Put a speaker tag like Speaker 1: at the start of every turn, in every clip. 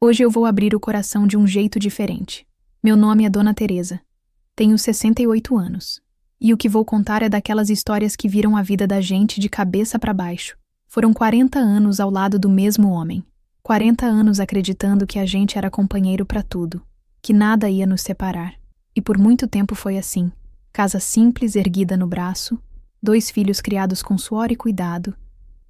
Speaker 1: Hoje eu vou abrir o coração de um jeito diferente. Meu nome é Dona Teresa. Tenho 68 anos. E o que vou contar é daquelas histórias que viram a vida da gente de cabeça para baixo. Foram 40 anos ao lado do mesmo homem. 40 anos acreditando que a gente era companheiro para tudo, que nada ia nos separar. E por muito tempo foi assim. Casa simples erguida no braço, 2 filhos criados com suor e cuidado,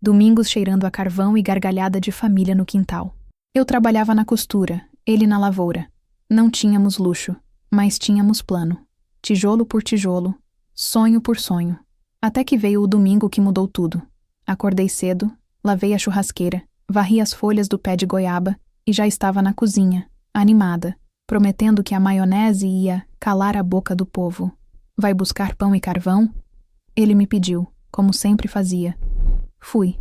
Speaker 1: domingos cheirando a carvão e gargalhada de família no quintal. Eu trabalhava na costura, ele na lavoura. Não tínhamos luxo, mas tínhamos plano. Tijolo por tijolo, sonho por sonho. Até que veio o domingo que mudou tudo. Acordei cedo, lavei a churrasqueira, varri as folhas do pé de goiaba e já estava na cozinha, animada, prometendo que a maionese ia calar a boca do povo. Vai buscar pão e carvão? Ele me pediu, como sempre fazia. Fui.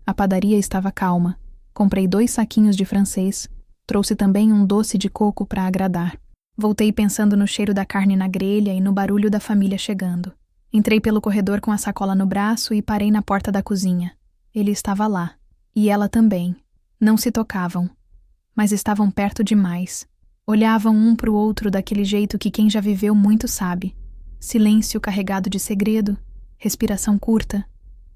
Speaker 1: A padaria estava calma. Comprei 2 saquinhos de francês. Trouxe também um doce de coco para agradar. Voltei pensando no cheiro da carne na grelha e no barulho da família chegando. Entrei pelo corredor com a sacola no braço e parei na porta da cozinha. Ele estava lá. E ela também. Não se tocavam. Mas estavam perto demais. Olhavam um para o outro daquele jeito que quem já viveu muito sabe. Silêncio carregado de segredo. Respiração curta.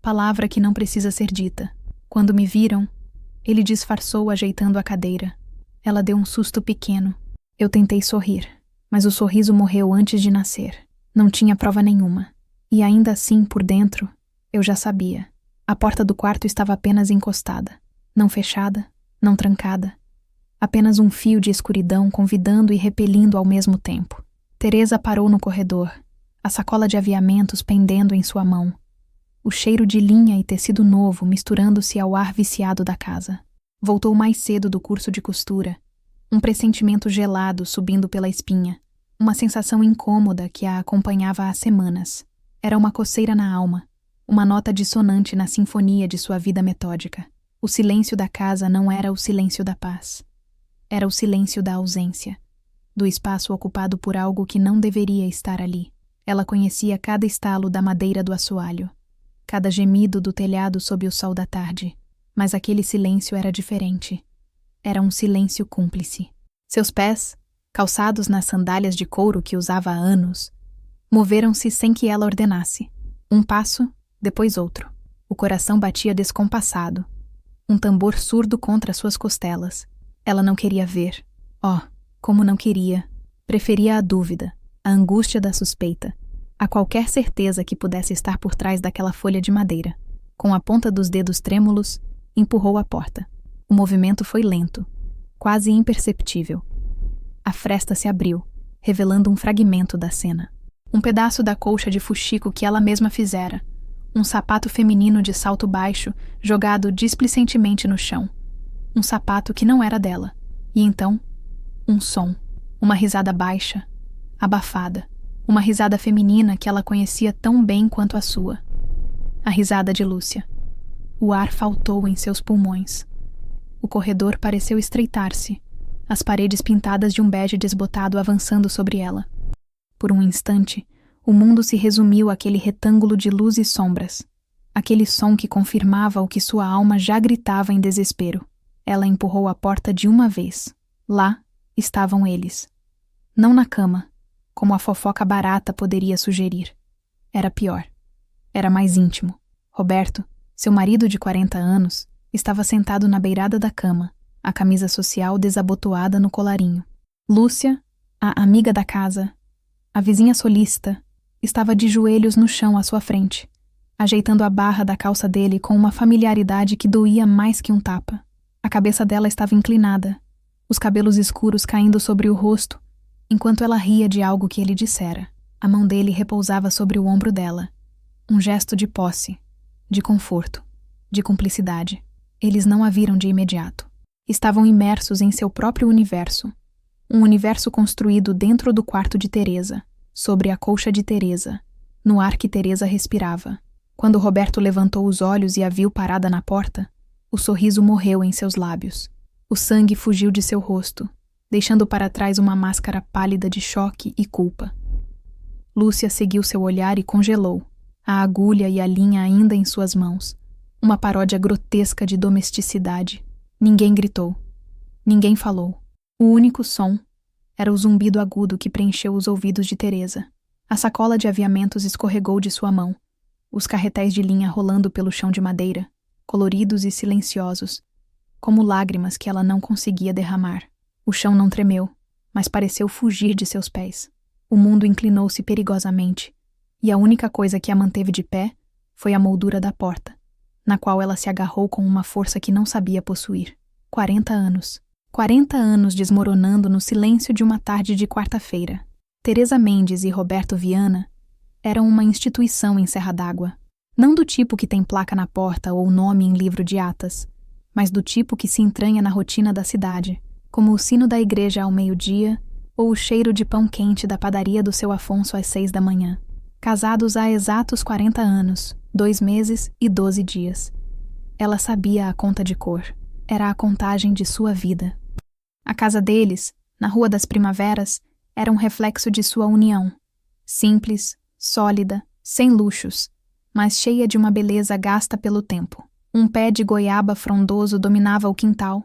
Speaker 1: Palavra que não precisa ser dita. Quando me viram, ele disfarçou ajeitando a cadeira. Ela deu um susto pequeno. Eu tentei sorrir, mas o sorriso morreu antes de nascer. Não tinha prova nenhuma. E ainda assim, por dentro, eu já sabia. A porta do quarto estava apenas encostada. Não fechada, não trancada. Apenas um fio de escuridão convidando e repelindo ao mesmo tempo. Teresa parou no corredor, a sacola de aviamentos pendendo em sua mão. O cheiro de linha e tecido novo misturando-se ao ar viciado da casa. Voltou mais cedo do curso de costura. Um pressentimento gelado subindo pela espinha. Uma sensação incômoda que a acompanhava há semanas. Era uma coceira na alma. Uma nota dissonante na sinfonia de sua vida metódica. O silêncio da casa não era o silêncio da paz. Era o silêncio da ausência. Do espaço ocupado por algo que não deveria estar ali. Ela conhecia cada estalo da madeira do assoalho. Cada gemido do telhado sob o sol da tarde. Mas aquele silêncio era diferente. Era um silêncio cúmplice. Seus pés, calçados nas sandálias de couro que usava há anos, moveram-se sem que ela ordenasse. Um passo, depois outro. O coração batia descompassado. Um tambor surdo contra suas costelas. Ela não queria ver. Oh, como não queria. Preferia a dúvida, a angústia da suspeita, a qualquer certeza que pudesse estar por trás daquela folha de madeira. Com a ponta dos dedos trêmulos, empurrou a porta. O movimento foi lento, quase imperceptível. A fresta se abriu, revelando um fragmento da cena. Um pedaço da colcha de fuxico que ela mesma fizera. Um sapato feminino de salto baixo, jogado displicentemente no chão. Um sapato que não era dela. E então, um som. Uma risada baixa, abafada. Uma risada feminina que ela conhecia tão bem quanto a sua. A risada de Lúcia. O ar faltou em seus pulmões. O corredor pareceu estreitar-se, as paredes pintadas de um bege desbotado avançando sobre ela. Por um instante, o mundo se resumiu àquele retângulo de luz e sombras. Aquele som que confirmava o que sua alma já gritava em desespero. Ela empurrou a porta de uma vez. Lá estavam eles. Não na cama, como a fofoca barata poderia sugerir. Era pior. Era mais íntimo. Roberto, seu marido de 40 anos, estava sentado na beirada da cama, a camisa social desabotoada no colarinho. Lúcia, a amiga da casa, a vizinha solícita, estava de joelhos no chão à sua frente, ajeitando a barra da calça dele com uma familiaridade que doía mais que um tapa. A cabeça dela estava inclinada, os cabelos escuros caindo sobre o rosto, enquanto ela ria de algo que ele dissera. A mão dele repousava sobre o ombro dela. Um gesto de posse, de conforto, de cumplicidade. Eles não a viram de imediato. Estavam imersos em seu próprio universo. Um universo construído dentro do quarto de Teresa, sobre a colcha de Teresa, no ar que Teresa respirava. Quando Roberto levantou os olhos e a viu parada na porta, o sorriso morreu em seus lábios. O sangue fugiu de seu rosto, deixando para trás uma máscara pálida de choque e culpa. Lúcia seguiu seu olhar e congelou, a agulha e a linha ainda em suas mãos. Uma paródia grotesca de domesticidade. Ninguém gritou. Ninguém falou. O único som era o zumbido agudo que preencheu os ouvidos de Teresa. A sacola de aviamentos escorregou de sua mão, os carretéis de linha rolando pelo chão de madeira, coloridos e silenciosos, como lágrimas que ela não conseguia derramar. O chão não tremeu, mas pareceu fugir de seus pés. O mundo inclinou-se perigosamente, e a única coisa que a manteve de pé foi a moldura da porta, na qual ela se agarrou com uma força que não sabia possuir. 40 anos. 40 anos desmoronando no silêncio de uma tarde de quarta-feira. Teresa Mendes e Roberto Viana eram uma instituição em Serra d'Água. Não do tipo que tem placa na porta ou nome em livro de atas, mas do tipo que se entranha na rotina da cidade, como o sino da igreja ao meio-dia ou o cheiro de pão quente da padaria do seu Afonso às 6 da manhã. Casados há exatos 40 anos, 2 meses e 12 dias. Ela sabia a conta de cor. Era a contagem de sua vida. A casa deles, na Rua das Primaveras, era um reflexo de sua união. Simples, sólida, sem luxos, mas cheia de uma beleza gasta pelo tempo. Um pé de goiaba frondoso dominava o quintal,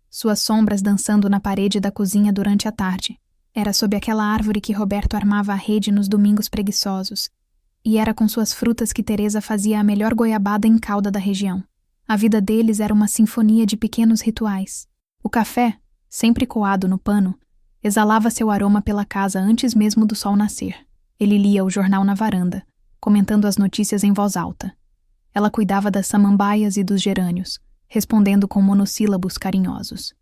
Speaker 1: suas sombras dançando na parede da cozinha durante a tarde. Era sob aquela árvore que Roberto armava a rede nos domingos preguiçosos, e era com suas frutas que Teresa fazia a melhor goiabada em calda da região. A vida deles era uma sinfonia de pequenos rituais. O café, sempre coado no pano, exalava seu aroma pela casa antes mesmo do sol nascer. Ele lia o jornal na varanda, comentando as notícias em voz alta. Ela cuidava das samambaias e dos gerânios, respondendo com monossílabos carinhosos.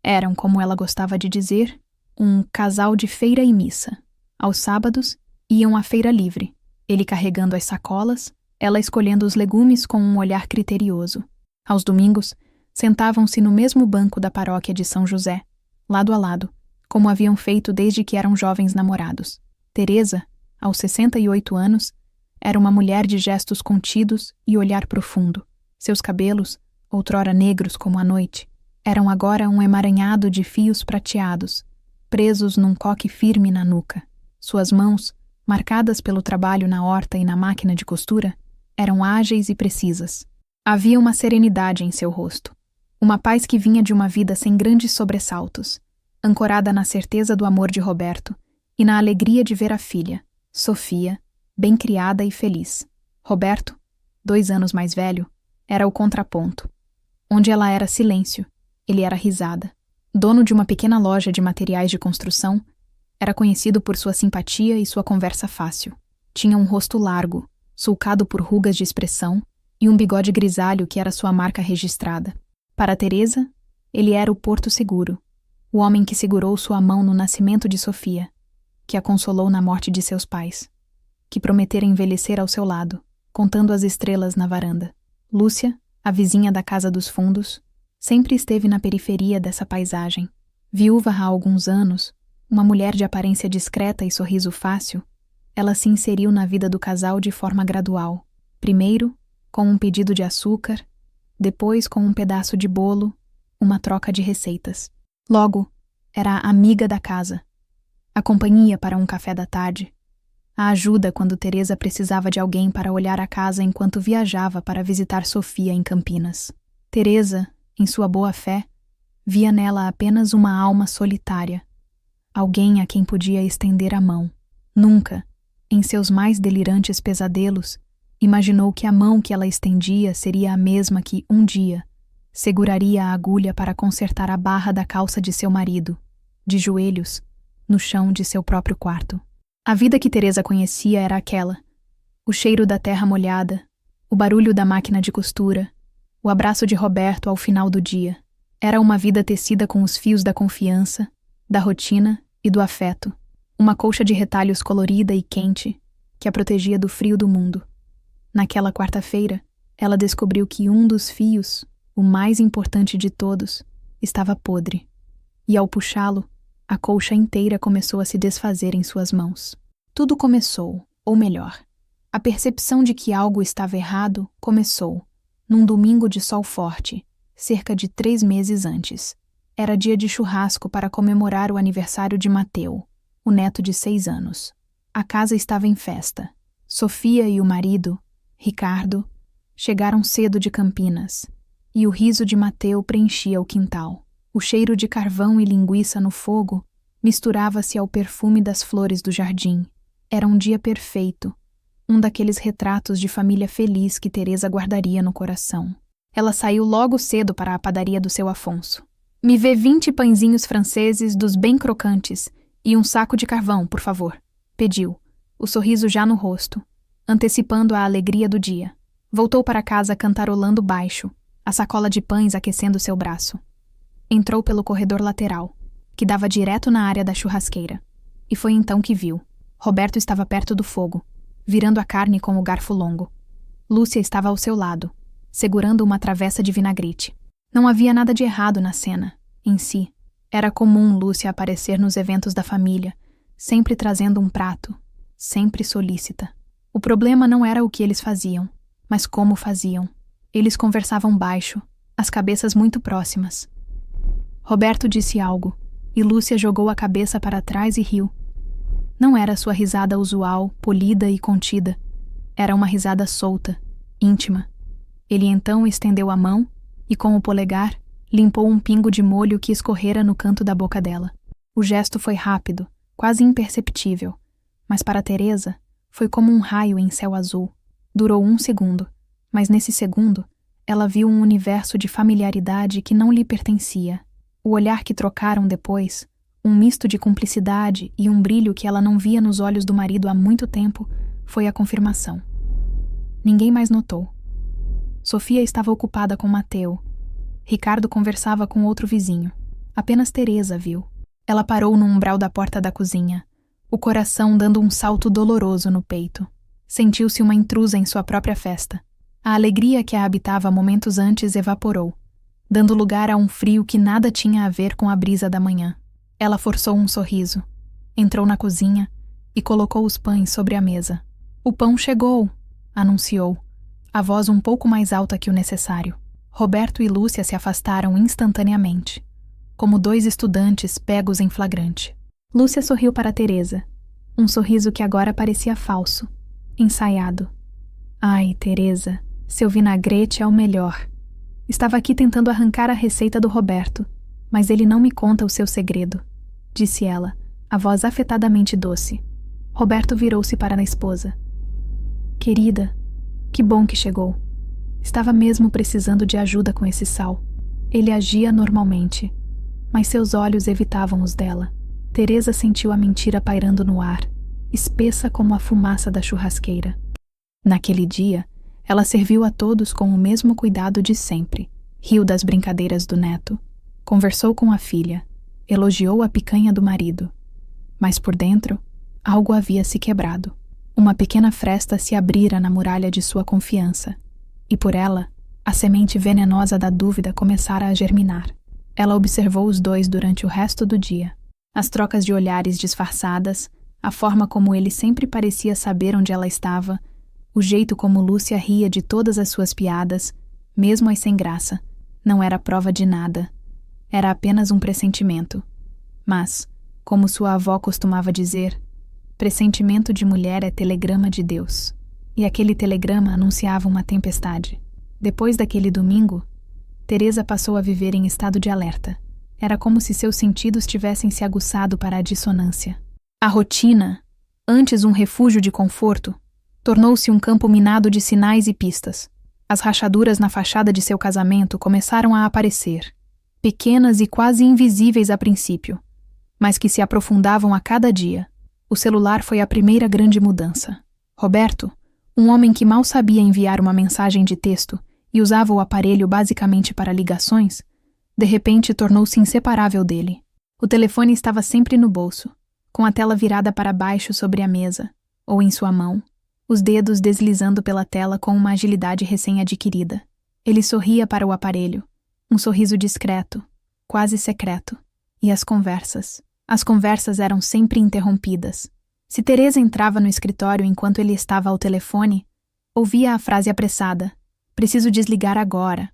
Speaker 1: Eram, como ela gostava de dizer, um casal de feira e missa. Aos sábados, iam à feira livre, ele carregando as sacolas, ela escolhendo os legumes com um olhar criterioso. Aos domingos, sentavam-se no mesmo banco da paróquia de São José, lado a lado, como haviam feito desde que eram jovens namorados. Teresa, aos 68 anos, era uma mulher de gestos contidos e olhar profundo. Seus cabelos, outrora negros como a noite, eram agora um emaranhado de fios prateados, presos num coque firme na nuca. Suas mãos, marcadas pelo trabalho na horta e na máquina de costura, eram ágeis e precisas. Havia uma serenidade em seu rosto, uma paz que vinha de uma vida sem grandes sobressaltos, ancorada na certeza do amor de Roberto e na alegria de ver a filha, Sofia, bem criada e feliz. Roberto, 2 anos mais velho, era o contraponto. Onde ela era silêncio, ele era risada. Dono de uma pequena loja de materiais de construção, era conhecido por sua simpatia e sua conversa fácil. Tinha um rosto largo, sulcado por rugas de expressão, e um bigode grisalho que era sua marca registrada. Para Teresa, ele era o porto seguro, o homem que segurou sua mão no nascimento de Sofia, que a consolou na morte de seus pais, que prometera envelhecer ao seu lado, contando as estrelas na varanda. Lúcia, a vizinha da casa dos fundos, sempre esteve na periferia dessa paisagem. Viúva há alguns anos, uma mulher de aparência discreta e sorriso fácil, ela se inseriu na vida do casal de forma gradual. Primeiro, com um pedido de açúcar, depois com um pedaço de bolo, uma troca de receitas. Logo, era a amiga da casa, a companhia para um café da tarde, a ajuda quando Teresa precisava de alguém para olhar a casa enquanto viajava para visitar Sofia em Campinas. Teresa, em sua boa-fé, via nela apenas uma alma solitária, alguém a quem podia estender a mão. Nunca, em seus mais delirantes pesadelos, imaginou que a mão que ela estendia seria a mesma que, um dia, seguraria a agulha para consertar a barra da calça de seu marido, de joelhos, no chão de seu próprio quarto. A vida que Teresa conhecia era aquela: o cheiro da terra molhada, o barulho da máquina de costura, o abraço de Roberto ao final do dia. Era uma vida tecida com os fios da confiança, da rotina e do afeto, uma colcha de retalhos colorida e quente que a protegia do frio do mundo. Naquela quarta-feira, ela descobriu que um dos fios, o mais importante de todos, estava podre, e ao puxá-lo, a colcha inteira começou a se desfazer em suas mãos. Tudo começou, ou melhor, a percepção de que algo estava errado começou, num domingo de sol forte, cerca de 3 meses antes. Era dia de churrasco para comemorar o aniversário de Mateu, o neto de 6 anos. A casa estava em festa. Sofia e o marido, Ricardo, chegaram cedo de Campinas, e o riso de Mateu preenchia o quintal. O O cheiro de carvão e linguiça no fogo misturava-se ao perfume das flores do jardim. Era um dia perfeito, um daqueles retratos de família feliz que Teresa guardaria no coração. Ela saiu logo cedo para a padaria do seu Afonso. Me vê 20 pãezinhos franceses dos bem crocantes e um saco de carvão, por favor, pediu, o sorriso já no rosto, antecipando a alegria do dia. Voltou para casa cantarolando baixo, a sacola de pães aquecendo seu braço. Entrou pelo corredor lateral, que dava direto na área da churrasqueira, e foi então que viu. Roberto estava perto do fogo, virando a carne com o garfo longo. Lúcia estava ao seu lado, segurando uma travessa de vinagrete. Não havia nada de errado na cena, em si. Era comum Lúcia aparecer nos eventos da família, sempre trazendo um prato, sempre solícita. O problema não era o que eles faziam, mas como faziam. Eles conversavam baixo, as cabeças muito próximas. Roberto disse algo, e Lúcia jogou a cabeça para trás e riu. Não era sua risada usual, polida e contida. Era uma risada solta, íntima. Ele então estendeu a mão e, com o polegar, limpou um pingo de molho que escorrera no canto da boca dela. O gesto foi rápido, quase imperceptível, mas para Teresa foi como um raio em céu azul. Durou 1 segundo, mas nesse segundo ela viu um universo de familiaridade que não lhe pertencia. O olhar que trocaram depois, um misto de cumplicidade e um brilho que ela não via nos olhos do marido há muito tempo, foi a confirmação. Ninguém mais notou. Sofia estava ocupada com Mateu. Ricardo conversava com outro vizinho. Apenas Teresa viu. Ela parou no umbral da porta da cozinha, o coração dando um salto doloroso no peito. Sentiu-se uma intrusa em sua própria festa. A alegria que a habitava momentos antes evaporou, dando lugar a um frio que nada tinha a ver com a brisa da manhã. Ela forçou um sorriso, entrou na cozinha e colocou os pães sobre a mesa. "O pão chegou", anunciou, a voz um pouco mais alta que o necessário. Roberto e Lúcia se afastaram instantaneamente, como 2 estudantes pegos em flagrante. Lúcia sorriu para Teresa, um sorriso que agora parecia falso, ensaiado. "Ai, Teresa, seu vinagrete é o melhor. Estava aqui tentando arrancar a receita do Roberto, mas ele não me conta o seu segredo", disse ela, a voz afetadamente doce. Roberto virou-se para a esposa. "Querida, que bom que chegou. Estava mesmo precisando de ajuda com esse sal." Ele agia normalmente, mas seus olhos evitavam os dela. Teresa sentiu a mentira pairando no ar, espessa como a fumaça da churrasqueira. Naquele dia, ela serviu a todos com o mesmo cuidado de sempre. Riu das brincadeiras do neto, conversou com a filha, elogiou a picanha do marido. Mas por dentro, algo havia se quebrado. Uma pequena fresta se abrira na muralha de sua confiança, e por ela, a semente venenosa da dúvida começara a germinar. Ela observou os dois durante o resto do dia. As trocas de olhares disfarçadas, a forma como ele sempre parecia saber onde ela estava, o jeito como Lúcia ria de todas as suas piadas, mesmo as sem graça, não era prova de nada. Era apenas um pressentimento. Mas, como sua avó costumava dizer, pressentimento de mulher é telegrama de Deus. E aquele telegrama anunciava uma tempestade. Depois daquele domingo, Teresa passou a viver em estado de alerta. Era como se seus sentidos tivessem se aguçado para a dissonância. A rotina, antes um refúgio de conforto, tornou-se um campo minado de sinais e pistas. As rachaduras na fachada de seu casamento começaram a aparecer, pequenas e quase invisíveis a princípio, mas que se aprofundavam a cada dia. O celular foi a primeira grande mudança. Roberto, um homem que mal sabia enviar uma mensagem de texto e usava o aparelho basicamente para ligações, de repente tornou-se inseparável dele. O telefone estava sempre no bolso, com a tela virada para baixo sobre a mesa, ou em sua mão, os dedos deslizando pela tela com uma agilidade recém-adquirida. Ele sorria para o aparelho, um sorriso discreto, quase secreto. E as conversas? As conversas eram sempre interrompidas. Se Teresa entrava no escritório enquanto ele estava ao telefone, ouvia a frase apressada: "Preciso desligar agora.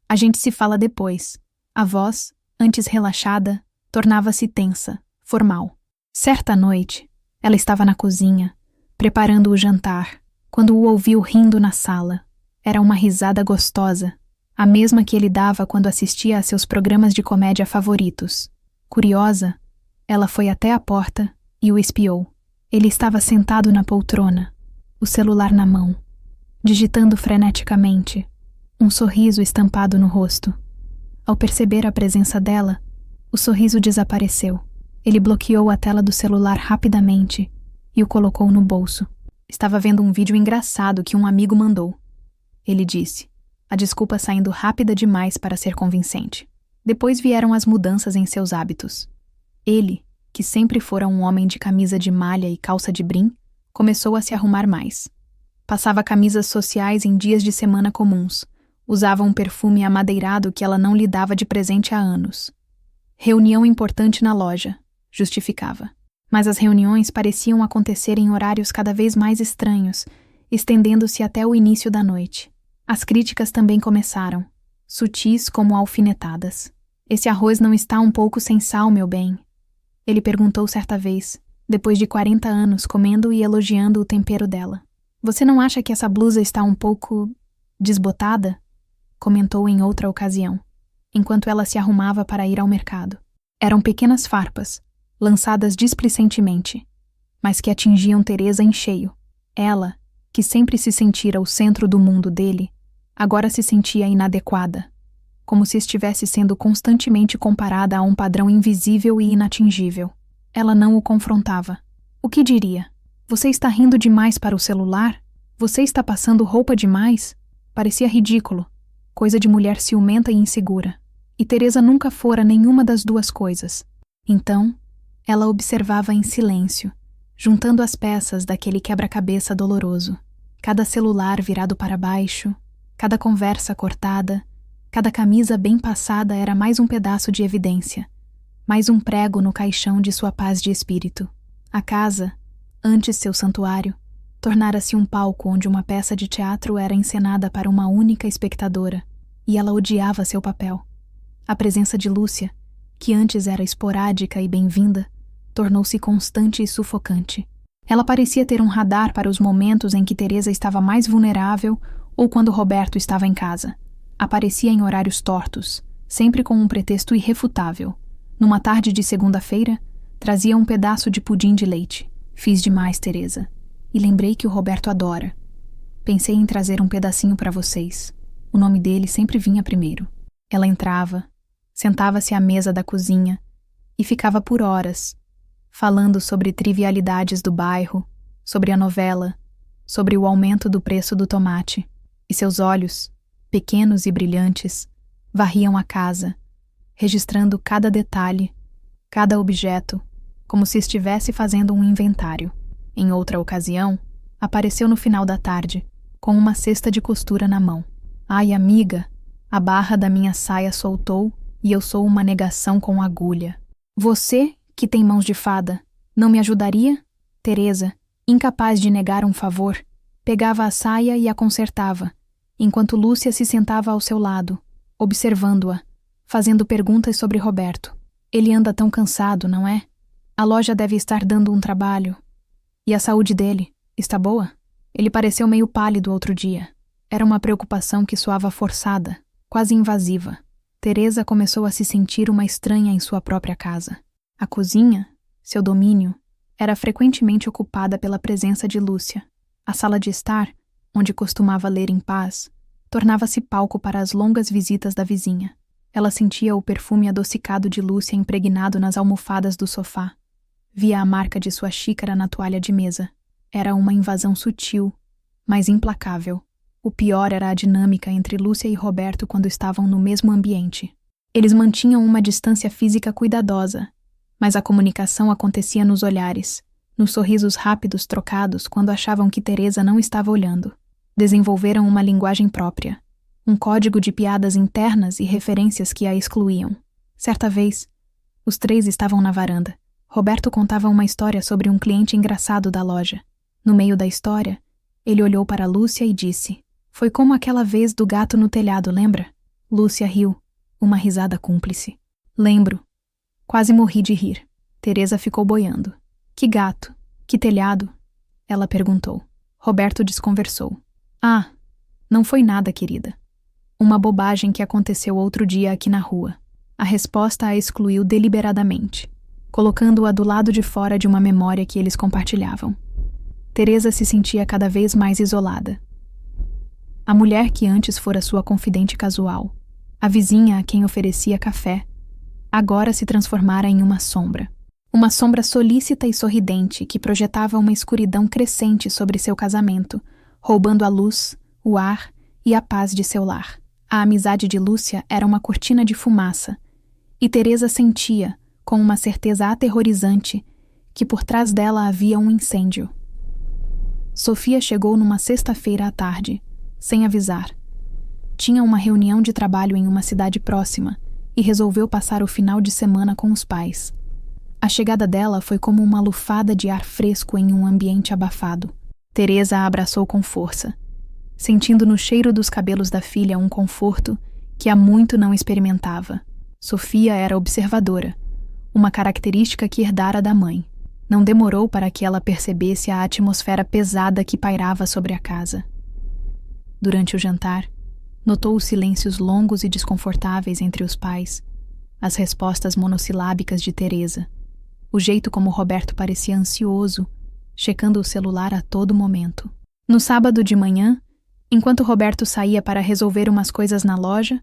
Speaker 1: A gente se fala depois." A voz, antes relaxada, tornava-se tensa, formal. Certa noite, ela estava na cozinha, preparando o jantar, quando o ouviu rindo na sala. Era uma risada gostosa, a mesma que ele dava quando assistia a seus programas de comédia favoritos. Curiosa, ela foi até a porta e o espiou. Ele estava sentado na poltrona, o celular na mão, digitando freneticamente, um sorriso estampado no rosto. Ao perceber a presença dela, o sorriso desapareceu. Ele bloqueou a tela do celular rapidamente e o colocou no bolso. Estava vendo um vídeo engraçado que um amigo mandou. Ele disse, a desculpa saindo rápida demais para ser convincente. Depois vieram as mudanças em seus hábitos. Ele, que sempre fora um homem de camisa de malha e calça de brim, começou a se arrumar mais. Passava camisas sociais em dias de semana comuns. Usava um perfume amadeirado que ela não lhe dava de presente há anos. Reunião importante na loja, justificava. Mas as reuniões pareciam acontecer em horários cada vez mais estranhos, estendendo-se até o início da noite. As críticas também começaram, sutis como alfinetadas. Esse arroz não está um pouco sem sal, meu bem? Ele perguntou certa vez, depois de 40 anos comendo e elogiando o tempero dela. Você não acha que essa blusa está um pouco desbotada? Comentou em outra ocasião, enquanto ela se arrumava para ir ao mercado. Eram pequenas farpas, lançadas displicentemente, mas que atingiam Teresa em cheio. Ela, que sempre se sentira o centro do mundo dele, agora se sentia inadequada, como se estivesse sendo constantemente comparada a um padrão invisível e inatingível. Ela não o confrontava. O que diria? Você está rindo demais para o celular? Você está passando roupa demais? Parecia ridículo, coisa de mulher ciumenta e insegura. E Teresa nunca fora nenhuma das duas coisas. Então, ela observava em silêncio, juntando as peças daquele quebra-cabeça doloroso. Cada celular virado para baixo, cada conversa cortada, cada camisa bem passada era mais um pedaço de evidência, mais um prego no caixão de sua paz de espírito. A casa, antes seu santuário, tornara-se um palco onde uma peça de teatro era encenada para uma única espectadora, e ela odiava seu papel. A presença de Lúcia, que antes era esporádica e bem-vinda, tornou-se constante e sufocante. Ela parecia ter um radar para os momentos em que Teresa estava mais vulnerável ou quando Roberto estava em casa. Aparecia em horários tortos, sempre com um pretexto irrefutável. Numa tarde de segunda-feira, trazia um pedaço de pudim de leite. Fiz demais, Teresa. E lembrei que o Roberto adora. Pensei em trazer um pedacinho para vocês. O nome dele sempre vinha primeiro. Ela entrava, sentava-se à mesa da cozinha e ficava por horas, falando sobre trivialidades do bairro, sobre a novela, sobre o aumento do preço do tomate. E seus olhos, pequenos e brilhantes, varriam a casa, registrando cada detalhe, cada objeto, como se estivesse fazendo um inventário. Em outra ocasião, apareceu no final da tarde, com uma cesta de costura na mão. Ai, amiga, a barra da minha saia soltou e eu sou uma negação com agulha. Você, que tem mãos de fada, não me ajudaria? Teresa, incapaz de negar um favor, pegava a saia e a consertava, enquanto Lúcia se sentava ao seu lado, observando-a, fazendo perguntas sobre Roberto. Ele anda tão cansado, não é? A loja deve estar dando um trabalho. E a saúde dele, está boa? Ele pareceu meio pálido outro dia. Era uma preocupação que soava forçada, quase invasiva. Teresa começou a se sentir uma estranha em sua própria casa. A cozinha, seu domínio, era frequentemente ocupada pela presença de Lúcia. A sala de estar, onde costumava ler em paz, tornava-se palco para as longas visitas da vizinha. Ela sentia o perfume adocicado de Lúcia impregnado nas almofadas do sofá. Via a marca de sua xícara na toalha de mesa. Era uma invasão sutil, mas implacável. O pior era a dinâmica entre Lúcia e Roberto quando estavam no mesmo ambiente. Eles mantinham uma distância física cuidadosa, mas a comunicação acontecia nos olhares, nos sorrisos rápidos trocados quando achavam que Teresa não estava olhando. Desenvolveram uma linguagem própria, um código de piadas internas e referências que a excluíam. Certa vez, os três estavam na varanda. Roberto contava uma história sobre um cliente engraçado da loja. No meio da história, ele olhou para Lúcia e disse: "Foi como aquela vez do gato no telhado, lembra?" Lúcia riu, uma risada cúmplice. "Lembro. Quase morri de rir." Teresa ficou boiando. "Que gato? Que telhado?" ela perguntou. Roberto desconversou. "Ah, não foi nada, querida. Uma bobagem que aconteceu outro dia aqui na rua. A resposta a excluiu deliberadamente, colocando-a do lado de fora de uma memória que eles compartilhavam. Teresa se sentia cada vez mais isolada. A mulher que antes fora sua confidente casual, a vizinha a quem oferecia café, agora se transformara em uma sombra. Uma sombra solícita e sorridente que projetava uma escuridão crescente sobre seu casamento, roubando a luz, o ar e a paz de seu lar. A amizade de Lúcia era uma cortina de fumaça, e Teresa sentia, com uma certeza aterrorizante, que por trás dela havia um incêndio. Sofia chegou numa sexta-feira à tarde, sem avisar. Tinha uma reunião de trabalho em uma cidade próxima e resolveu passar o final de semana com os pais. A chegada dela foi como uma lufada de ar fresco em um ambiente abafado. Teresa a abraçou com força, sentindo no cheiro dos cabelos da filha um conforto que há muito não experimentava. Sofia era observadora, uma característica que herdara da mãe. Não demorou para que ela percebesse a atmosfera pesada que pairava sobre a casa. Durante o jantar, notou os silêncios longos e desconfortáveis entre os pais, as respostas monossilábicas de Teresa, o jeito como Roberto parecia ansioso, checando o celular a todo momento. No sábado de manhã, enquanto Roberto saía para resolver umas coisas na loja,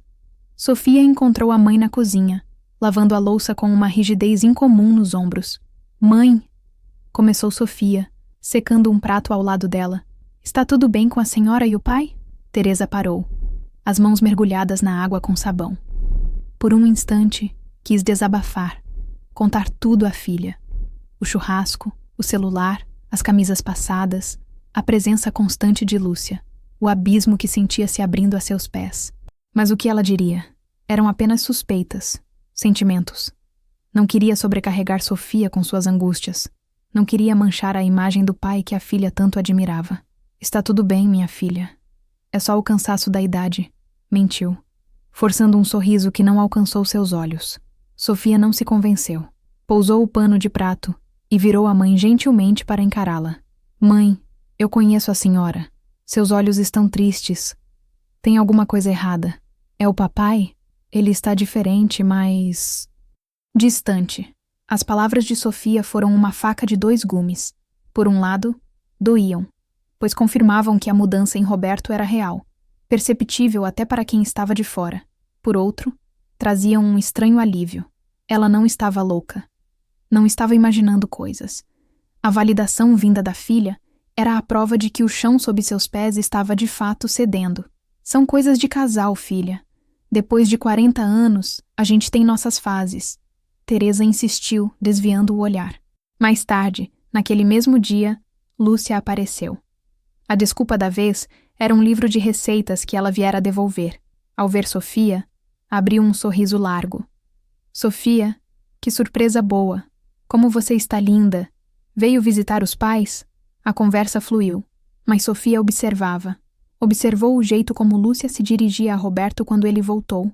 Speaker 1: Sofia encontrou a mãe na cozinha, lavando a louça com uma rigidez incomum nos ombros. "Mãe", começou Sofia, secando um prato ao lado dela. "Está tudo bem com a senhora e o pai?" Teresa parou, as mãos mergulhadas na água com sabão. Por um instante, quis desabafar, contar tudo à filha. O churrasco, o celular, as camisas passadas, a presença constante de Lúcia, o abismo que sentia se abrindo a seus pés. Mas o que ela diria? Eram apenas suspeitas, sentimentos. Não queria sobrecarregar Sofia com suas angústias. Não queria manchar a imagem do pai que a filha tanto admirava. "Está tudo bem, minha filha. É só o cansaço da idade", mentiu, forçando um sorriso que não alcançou seus olhos. Sofia não se convenceu. Pousou o pano de prato e virou a mãe gentilmente para encará-la. "Mãe, eu conheço a senhora. Seus olhos estão tristes. Tem alguma coisa errada. É o papai? Ele está diferente, mas... distante." As palavras de Sofia foram uma faca de dois gumes. Por um lado, doíam, pois confirmavam que a mudança em Roberto era real, perceptível até para quem estava de fora. Por outro, traziam um estranho alívio. Ela não estava louca. Não estava imaginando coisas. A validação vinda da filha era a prova de que o chão sob seus pés estava de fato cedendo. "São coisas de casal, filha. Depois de 40 anos, a gente tem nossas fases." Teresa insistiu, desviando o olhar. Mais tarde, naquele mesmo dia, Lúcia apareceu. A desculpa da vez era um livro de receitas que ela viera devolver. Ao ver Sofia, abriu um sorriso largo. "Sofia, que surpresa boa. Como você está linda. Veio visitar os pais?" A conversa fluiu, mas Sofia observava. Observou o jeito como Lúcia se dirigia a Roberto quando ele voltou,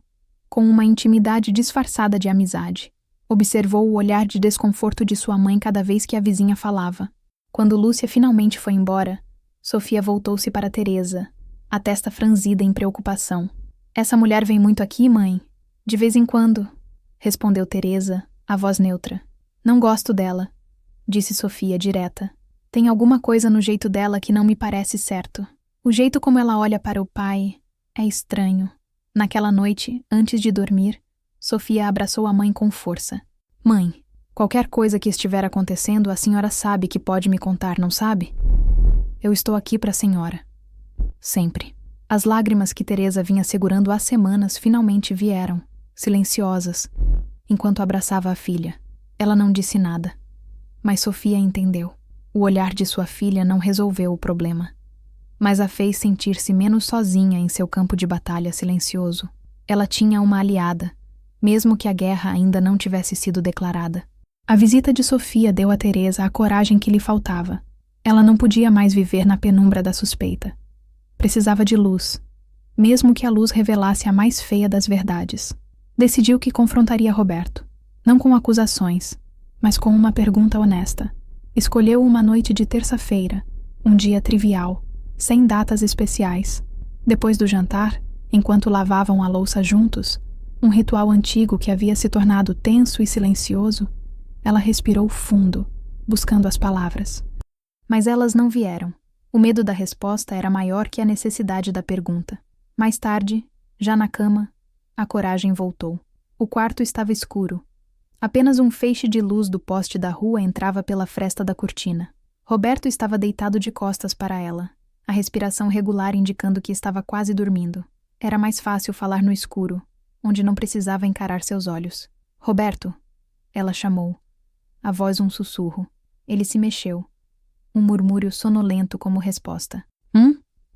Speaker 1: com uma intimidade disfarçada de amizade. Observou o olhar de desconforto de sua mãe cada vez que a vizinha falava. Quando Lúcia finalmente foi embora, Sofia voltou-se para Teresa, a testa franzida em preocupação. "Essa mulher vem muito aqui, mãe?" "De vez em quando", respondeu Teresa, a voz neutra. "Não gosto dela", disse Sofia direta. "Tem alguma coisa no jeito dela que não me parece certo. O jeito como ela olha para o pai é estranho." Naquela noite, antes de dormir, Sofia abraçou a mãe com força. "Mãe, qualquer coisa que estiver acontecendo, a senhora sabe que pode me contar, não sabe? Eu estou aqui para a senhora. Sempre." As lágrimas que Teresa vinha segurando há semanas finalmente vieram, silenciosas, enquanto abraçava a filha. Ela não disse nada, mas Sofia entendeu. O olhar de sua filha não resolveu o problema, mas a fez sentir-se menos sozinha em seu campo de batalha silencioso. Ela tinha uma aliada, mesmo que a guerra ainda não tivesse sido declarada. A visita de Sofia deu a Teresa a coragem que lhe faltava. Ela não podia mais viver na penumbra da suspeita. Precisava de luz, mesmo que a luz revelasse a mais feia das verdades. Decidiu que confrontaria Roberto, não com acusações, mas com uma pergunta honesta. Escolheu uma noite de terça-feira, um dia trivial, sem datas especiais. Depois do jantar, Enquanto lavavam a louça juntos, um ritual antigo que havia se tornado tenso e silencioso, ela respirou fundo, buscando as palavras. Mas elas não vieram. O medo da resposta era maior que a necessidade da pergunta. Mais tarde, já na cama, a coragem voltou. O quarto estava escuro. Apenas um feixe de luz do poste da rua entrava pela fresta da cortina. Roberto estava deitado de costas para ela, a respiração regular indicando que estava quase dormindo. Era mais fácil falar no escuro, onde não precisava encarar seus olhos. Roberto, ela chamou. A voz um sussurro. Ele se mexeu. Um murmúrio sonolento como resposta.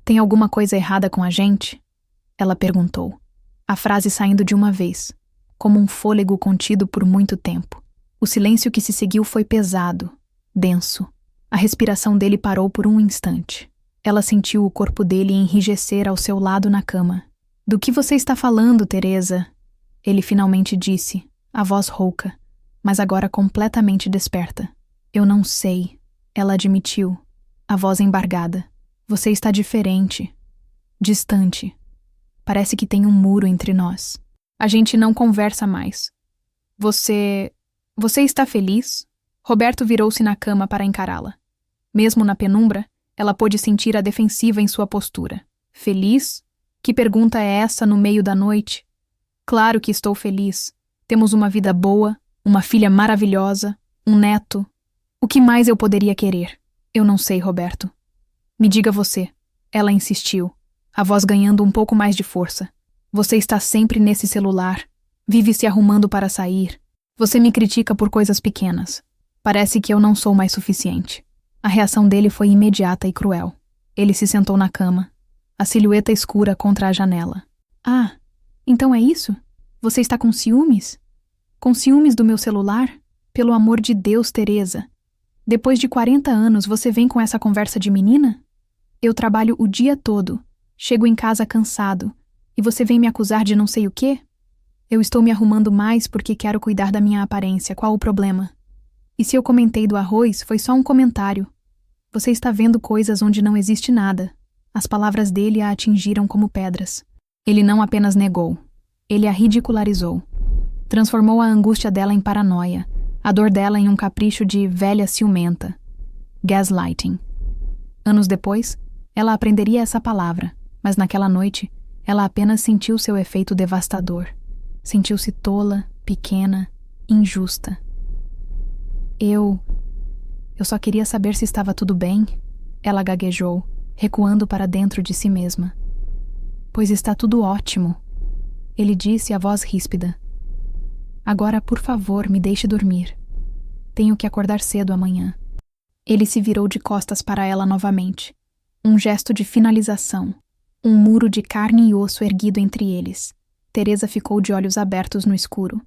Speaker 1: Tem alguma coisa errada com a gente? Ela perguntou. A frase saindo de uma vez, como um fôlego contido por muito tempo. O silêncio que se seguiu foi pesado, denso. A respiração dele parou por um instante. Ela sentiu o corpo dele enrijecer ao seu lado na cama. Do que você está falando, Teresa? Ele finalmente disse, a voz rouca, mas agora completamente desperta. Eu não sei, ela admitiu, a voz embargada. Você está diferente, distante. Parece que tem um muro entre nós. A gente não conversa mais. Você está feliz? Roberto virou-se na cama para encará-la. Mesmo na penumbra, ela pôde sentir a defensiva em sua postura. Feliz? Que pergunta é essa no meio da noite? Claro que estou feliz. Temos uma vida boa, uma filha maravilhosa, um neto. O que mais eu poderia querer? Eu não sei, Roberto. Me diga você. Ela insistiu, a voz ganhando um pouco mais de força. Você está sempre nesse celular. Vive se arrumando para sair. Você me critica por coisas pequenas. Parece que eu não sou mais suficiente. A reação dele foi imediata e cruel. Ele se sentou na cama, a silhueta escura contra a janela. Ah, então é isso? Você está com ciúmes? Com ciúmes do meu celular? Pelo amor de Deus, Teresa. Depois de 40 anos, você vem com essa conversa de menina? Eu trabalho o dia todo, chego em casa cansado, e você vem me acusar de não sei o quê? Eu estou me arrumando mais porque quero cuidar da minha aparência, qual o problema? E se eu comentei do arroz, foi só um comentário. Você está vendo coisas onde não existe nada. As palavras dele a atingiram como pedras. Ele não apenas negou, ele a ridicularizou. Transformou a angústia dela em paranoia, a dor dela em um capricho de velha ciumenta. Gaslighting. Anos depois, ela aprenderia essa palavra, mas naquela noite, ela apenas sentiu seu efeito devastador. Sentiu-se tola, pequena, injusta. Eu só queria saber se estava tudo bem, ela gaguejou, recuando para dentro de si mesma. Pois está tudo ótimo, ele disse, a voz ríspida. Agora, por favor, me deixe dormir. Tenho que acordar cedo amanhã. Ele se virou de costas para ela novamente. Um gesto de finalização. Um muro de carne e osso erguido entre eles. Teresa ficou de olhos abertos no escuro,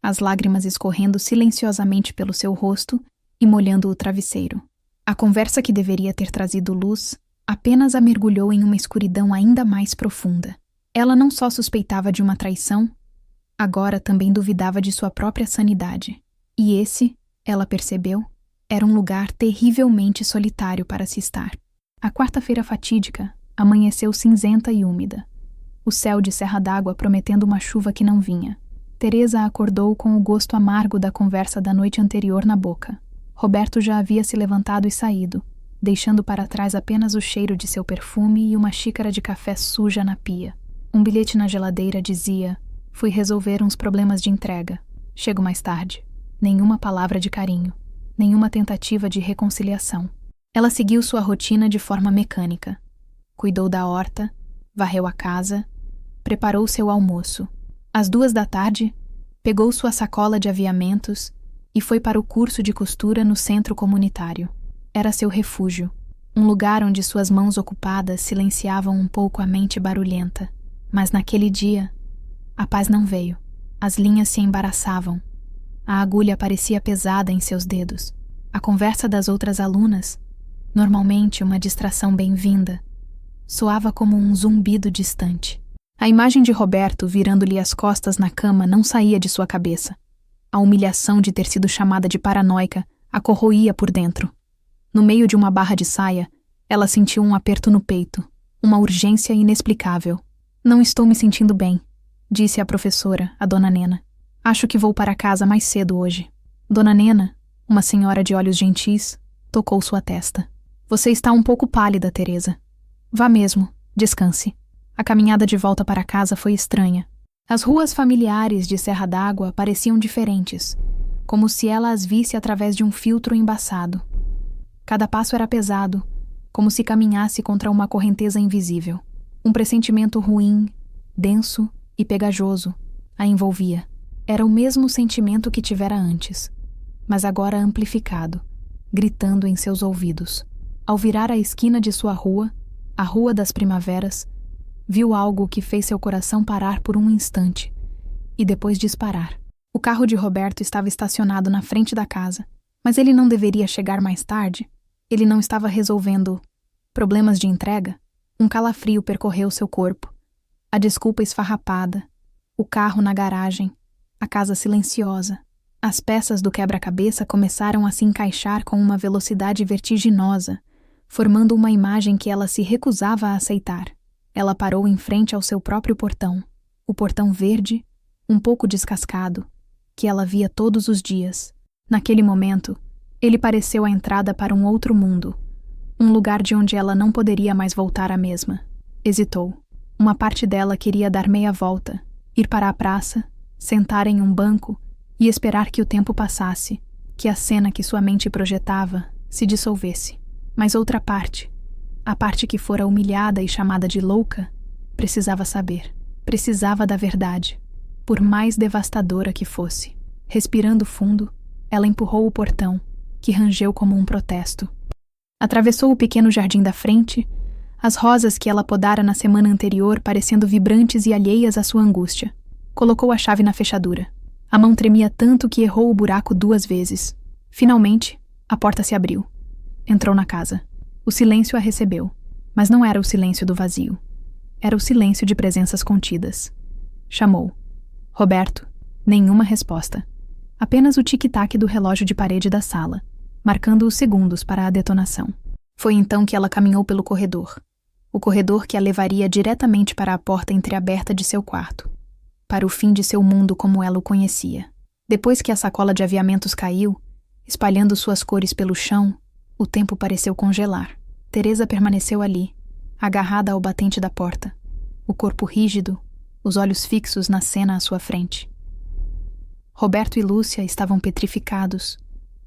Speaker 1: as lágrimas escorrendo silenciosamente pelo seu rosto e molhando o travesseiro. A conversa que deveria ter trazido luz apenas a mergulhou em uma escuridão ainda mais profunda. Ela não só suspeitava de uma traição, agora também duvidava de sua própria sanidade. E esse, ela percebeu, era um lugar terrivelmente solitário para se estar. A quarta-feira fatídica amanheceu cinzenta e úmida. O céu de Serra d'Água prometendo uma chuva que não vinha. Teresa acordou com o gosto amargo da conversa da noite anterior na boca. Roberto já havia se levantado e saído, deixando para trás apenas o cheiro de seu perfume e uma xícara de café suja na pia. Um bilhete na geladeira dizia: fui resolver uns problemas de entrega. Chego mais tarde. Nenhuma palavra de carinho. Nenhuma tentativa de reconciliação. Ela seguiu sua rotina de forma mecânica. Cuidou da horta, varreu a casa, preparou seu almoço. Às 14h, pegou sua sacola de aviamentos e foi para o curso de costura no centro comunitário. Era seu refúgio, um lugar onde suas mãos ocupadas silenciavam um pouco a mente barulhenta. Mas naquele dia, a paz não veio. As linhas se embaraçavam. A agulha parecia pesada em seus dedos. A conversa das outras alunas, normalmente uma distração bem-vinda, soava como um zumbido distante. A imagem de Roberto virando-lhe as costas na cama não saía de sua cabeça. A humilhação de ter sido chamada de paranoica a corroía por dentro. No meio de uma barra de saia, ela sentiu um aperto no peito, uma urgência inexplicável. Não estou me sentindo bem, disse a professora, a Dona Nena. Acho que vou para casa mais cedo hoje. Dona Nena, uma senhora de olhos gentis, tocou sua testa. Você está um pouco pálida, Teresa. Vá mesmo, descanse. A caminhada de volta para casa foi estranha. As ruas familiares de Serra d'Água pareciam diferentes, como se ela as visse através de um filtro embaçado. Cada passo era pesado, como se caminhasse contra uma correnteza invisível. Um pressentimento ruim, denso e pegajoso a envolvia. Era o mesmo sentimento que tivera antes, mas agora amplificado, gritando em seus ouvidos. Ao virar a esquina de sua rua, a Rua das Primaveras, viu algo que fez seu coração parar por um instante e depois disparar. O carro de Roberto estava estacionado na frente da casa, mas ele não deveria chegar mais tarde? Ele não estava resolvendo problemas de entrega? Um calafrio percorreu seu corpo. A desculpa esfarrapada, o carro na garagem, a casa silenciosa. As peças do quebra-cabeça começaram a se encaixar com uma velocidade vertiginosa, formando uma imagem que ela se recusava a aceitar. Ela parou em frente ao seu próprio portão, o portão verde, um pouco descascado, que ela via todos os dias. Naquele momento, ele pareceu a entrada para um outro mundo, um lugar de onde ela não poderia mais voltar à mesma. Hesitou. Uma parte dela queria dar meia volta, ir para a praça, sentar em um banco e esperar que o tempo passasse, que a cena que sua mente projetava se dissolvesse. Mas outra parte, a parte que fora humilhada e chamada de louca, precisava saber. Precisava da verdade, por mais devastadora que fosse. Respirando fundo, ela empurrou o portão, que rangeu como um protesto. Atravessou o pequeno jardim da frente, as rosas que ela podara na semana anterior parecendo vibrantes e alheias à sua angústia. Colocou a chave na fechadura. A mão tremia tanto que errou o buraco 2 vezes. Finalmente, a porta se abriu. Entrou na casa. O silêncio a recebeu, mas não era o silêncio do vazio. Era o silêncio de presenças contidas. Chamou. Roberto. Nenhuma resposta. Apenas o tic-tac do relógio de parede da sala, marcando os segundos para a detonação. Foi então que ela caminhou pelo corredor. O corredor que a levaria diretamente para a porta entreaberta de seu quarto. Para o fim de seu mundo como ela o conhecia. Depois que a sacola de aviamentos caiu, espalhando suas cores pelo chão, o tempo pareceu congelar. Teresa permaneceu ali, agarrada ao batente da porta, o corpo rígido, os olhos fixos na cena à sua frente. Roberto e Lúcia estavam petrificados,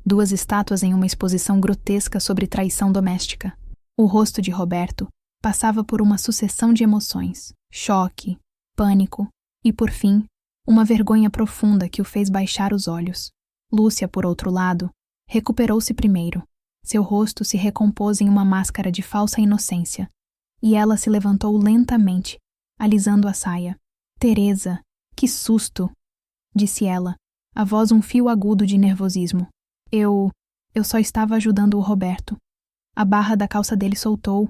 Speaker 1: 2 estátuas em uma exposição grotesca sobre traição doméstica. O rosto de Roberto passava por uma sucessão de emoções, choque, pânico e, por fim, uma vergonha profunda que o fez baixar os olhos. Lúcia, por outro lado, recuperou-se primeiro. Seu rosto se recompôs em uma máscara de falsa inocência, e ela se levantou lentamente, alisando a saia. Teresa, que susto! Disse ela, a voz um fio agudo de nervosismo. Eu só estava ajudando o Roberto. A barra da calça dele soltou,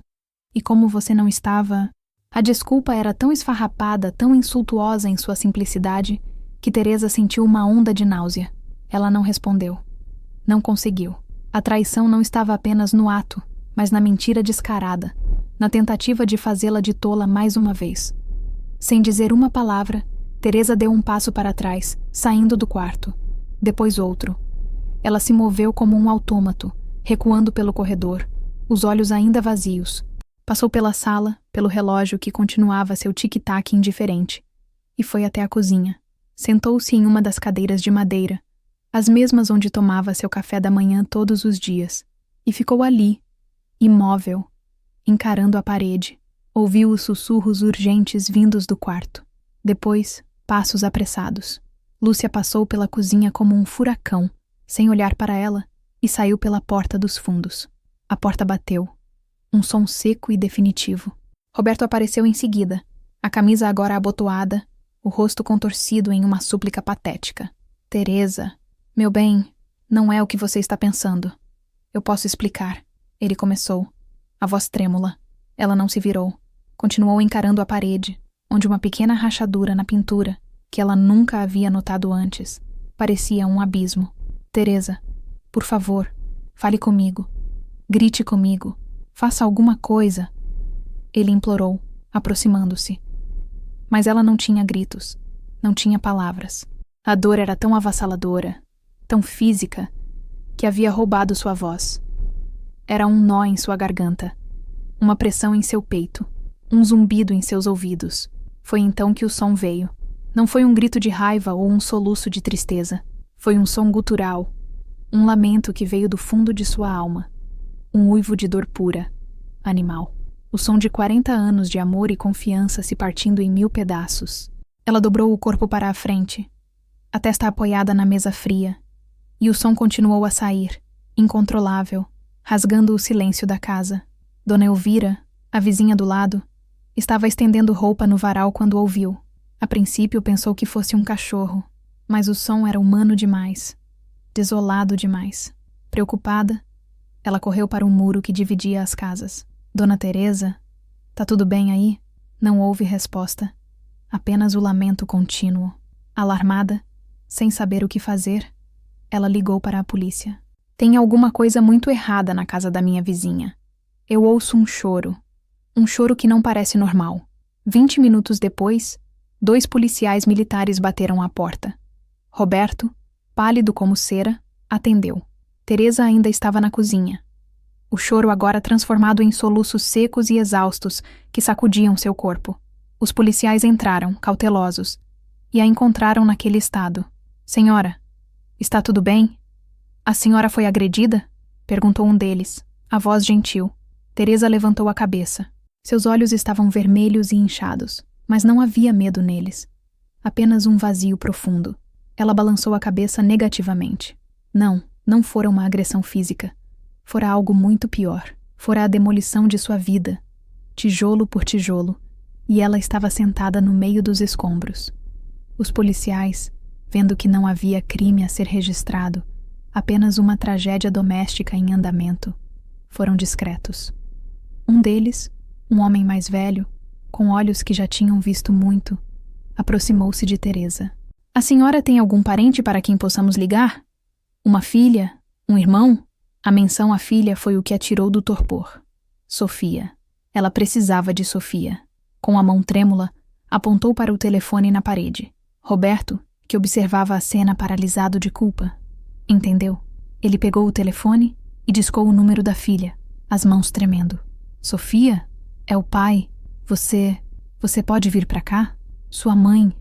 Speaker 1: e como você não estava... A desculpa era tão esfarrapada, tão insultuosa em sua simplicidade, que Teresa sentiu uma onda de náusea. Ela não respondeu. Não conseguiu. A traição não estava apenas no ato, mas na mentira descarada, na tentativa de fazê-la de tola mais uma vez. Sem dizer uma palavra, Teresa deu um passo para trás, saindo do quarto. Depois outro. Ela se moveu como um autômato, recuando pelo corredor, os olhos ainda vazios. Passou pela sala, pelo relógio que continuava seu tic-tac indiferente, e foi até a cozinha. Sentou-se em uma das cadeiras de madeira, as mesmas onde tomava seu café da manhã todos os dias, e ficou ali, imóvel, encarando a parede. Ouviu os sussurros urgentes vindos do quarto. Depois, passos apressados. Lúcia passou pela cozinha como um furacão, sem olhar para ela, e saiu pela porta dos fundos. A porta bateu. Um som seco e definitivo. Roberto apareceu em seguida, a camisa agora abotoada, o rosto contorcido em uma súplica patética. Teresa, meu bem, não é o que você está pensando. Eu posso explicar. Ele começou, a voz trêmula. Ela não se virou. Continuou encarando a parede, onde uma pequena rachadura na pintura, que ela nunca havia notado antes, parecia um abismo. Teresa, por favor, fale comigo. Grite comigo. Faça alguma coisa. Ele implorou, aproximando-se. Mas ela não tinha gritos, não tinha palavras. A dor era tão avassaladora, tão física, que havia roubado sua voz. Era um nó em sua garganta, uma pressão em seu peito, um zumbido em seus ouvidos. Foi então que o som veio. Não foi um grito de raiva ou um soluço de tristeza. Foi um som gutural, um lamento que veio do fundo de sua alma. Um uivo de dor pura, animal. O som de 40 anos de amor e confiança se partindo em 1000 pedaços. Ela dobrou o corpo para a frente, a testa apoiada na mesa fria, e o som continuou a sair, incontrolável, rasgando o silêncio da casa. Dona Elvira, a vizinha do lado, estava estendendo roupa no varal quando ouviu. A princípio pensou que fosse um cachorro, mas o som era humano demais, desolado demais. Preocupada, ela correu para um muro que dividia as casas. Dona Teresa, tá tudo bem aí? Não houve resposta. Apenas o lamento contínuo. Alarmada, sem saber o que fazer, ela ligou para a polícia. Tem alguma coisa muito errada na casa da minha vizinha. Eu ouço um choro que não parece normal. 20 minutos depois, 2 policiais militares bateram à porta. Roberto, pálido como cera, atendeu. Teresa ainda estava na cozinha. O choro agora transformado em soluços secos e exaustos que sacudiam seu corpo. Os policiais entraram, cautelosos, e a encontraram naquele estado. Senhora, está tudo bem? A senhora foi agredida? Perguntou um deles, a voz gentil. Teresa levantou a cabeça. Seus olhos estavam vermelhos e inchados, mas não havia medo neles. Apenas um vazio profundo. Ela balançou a cabeça negativamente. Não fora uma agressão física. Fora algo muito pior. Fora a demolição de sua vida, tijolo por tijolo, e ela estava sentada no meio dos escombros. Os policiais, vendo que não havia crime a ser registrado, apenas uma tragédia doméstica em andamento, foram discretos. Um deles, um homem mais velho, com olhos que já tinham visto muito, aproximou-se de Teresa. A senhora tem algum parente para quem possamos ligar? Uma filha? Um irmão? A menção à filha foi o que a tirou do torpor. Sofia. Ela precisava de Sofia. Com a mão trêmula, apontou para o telefone na parede. Roberto, que observava a cena paralisado de culpa, entendeu. Ele pegou o telefone e discou o número da filha, as mãos tremendo. Sofia? É o pai. Você pode vir para cá? Sua mãe.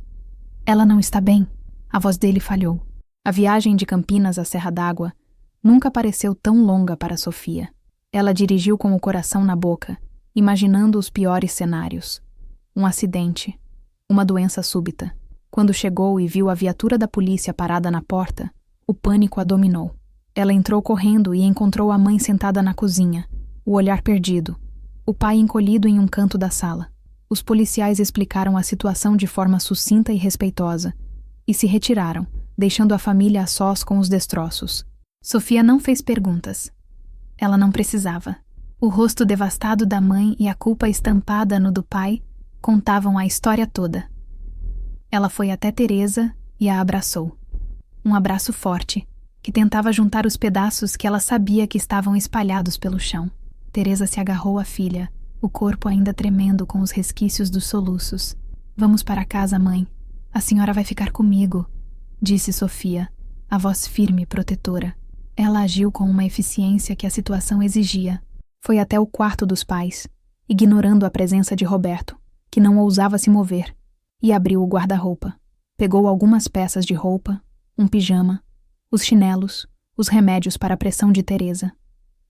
Speaker 1: Ela não está bem. A voz dele falhou. A viagem de Campinas à Serra d'Água nunca pareceu tão longa para Sofia. Ela dirigiu com o coração na boca, imaginando os piores cenários. Um acidente. Uma doença súbita. Quando chegou e viu a viatura da polícia parada na porta, o pânico a dominou. Ela entrou correndo e encontrou a mãe sentada na cozinha, o olhar perdido, o pai encolhido em um canto da sala. Os policiais explicaram a situação de forma sucinta e respeitosa e se retiraram, deixando a família a sós com os destroços. Sofia não fez perguntas. Ela não precisava. O rosto devastado da mãe e a culpa estampada no do pai contavam a história toda. Ela foi até Teresa e a abraçou. Um abraço forte, que tentava juntar os pedaços que ela sabia que estavam espalhados pelo chão. Teresa se agarrou à filha, o corpo ainda tremendo com os resquícios dos soluços. Vamos para casa, mãe. A senhora vai ficar comigo, disse Sofia, a voz firme e protetora. Ela agiu com uma eficiência que a situação exigia. Foi até o quarto dos pais, ignorando a presença de Roberto, que não ousava se mover, e abriu o guarda-roupa. Pegou algumas peças de roupa, um pijama, os chinelos, os remédios para a pressão de Teresa.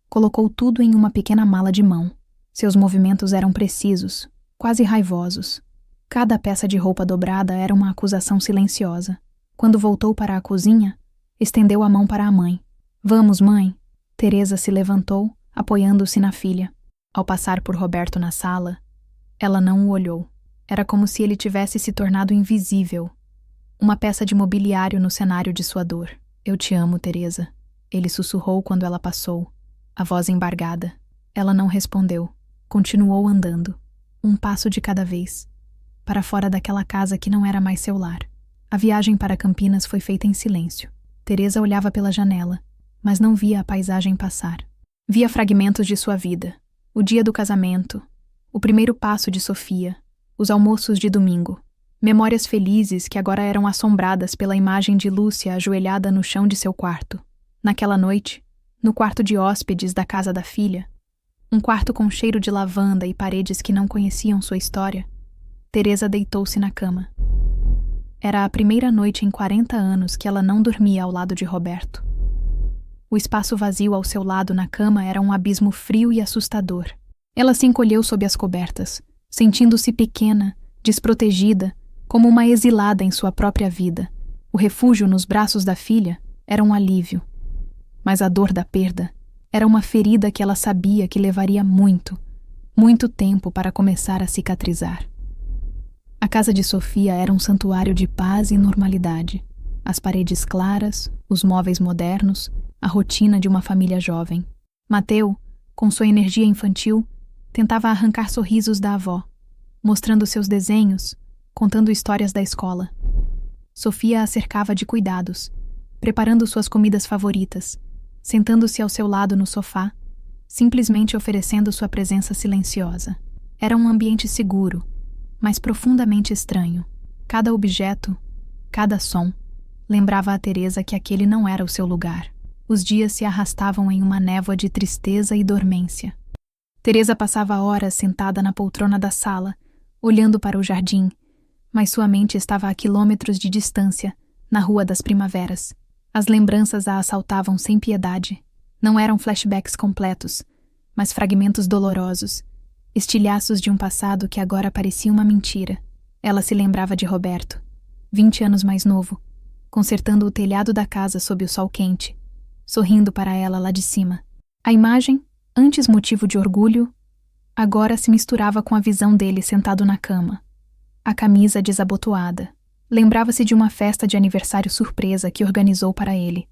Speaker 1: Colocou tudo em uma pequena mala de mão. Seus movimentos eram precisos, quase raivosos. Cada peça de roupa dobrada era uma acusação silenciosa. Quando voltou para a cozinha, estendeu a mão para a mãe. Vamos, mãe. Teresa se levantou, apoiando-se na filha. Ao passar por Roberto na sala, ela não o olhou. Era como se ele tivesse se tornado invisível. Uma peça de mobiliário no cenário de sua dor. Eu te amo, Teresa. Ele sussurrou quando ela passou, a voz embargada. Ela não respondeu. Continuou andando, um passo de cada vez, para fora daquela casa que não era mais seu lar. A viagem para Campinas foi feita em silêncio. Teresa olhava pela janela, mas não via a paisagem passar. Via fragmentos de sua vida, o dia do casamento, o primeiro passo de Sofia, os almoços de domingo, Memórias felizes que agora eram assombradas pela imagem de Lúcia ajoelhada no chão de seu quarto. Naquela noite, no quarto de hóspedes da casa da filha, um quarto com cheiro de lavanda e paredes que não conheciam sua história, Teresa deitou-se na cama. Era a primeira noite em 40 anos que ela não dormia ao lado de Roberto. O espaço vazio ao seu lado na cama era um abismo frio e assustador. Ela se encolheu sob as cobertas, sentindo-se pequena, desprotegida, como uma exilada em sua própria vida. O refúgio nos braços da filha era um alívio. Mas a dor da perda era uma ferida que ela sabia que levaria muito, muito tempo para começar a cicatrizar. A casa de Sofia era um santuário de paz e normalidade. As paredes claras, os móveis modernos, a rotina de uma família jovem. Mateu, com sua energia infantil, tentava arrancar sorrisos da avó, mostrando seus desenhos, contando histórias da escola. Sofia a cercava de cuidados, preparando suas comidas favoritas, sentando-se ao seu lado no sofá, simplesmente oferecendo sua presença silenciosa. Era um ambiente seguro, mas profundamente estranho. Cada objeto, cada som, lembrava a Teresa que aquele não era o seu lugar. Os dias se arrastavam em uma névoa de tristeza e dormência. Teresa passava horas sentada na poltrona da sala, olhando para o jardim, mas sua mente estava a quilômetros de distância, na Rua das Primaveras. As lembranças a assaltavam sem piedade. Não eram flashbacks completos, mas fragmentos dolorosos, estilhaços de um passado que agora parecia uma mentira. Ela se lembrava de Roberto, 20 anos mais novo, consertando o telhado da casa sob o sol quente, sorrindo para ela lá de cima. A imagem, antes motivo de orgulho, agora se misturava com a visão dele sentado na cama, a camisa desabotoada. Lembrava-se de uma festa de aniversário surpresa que organizou para ele,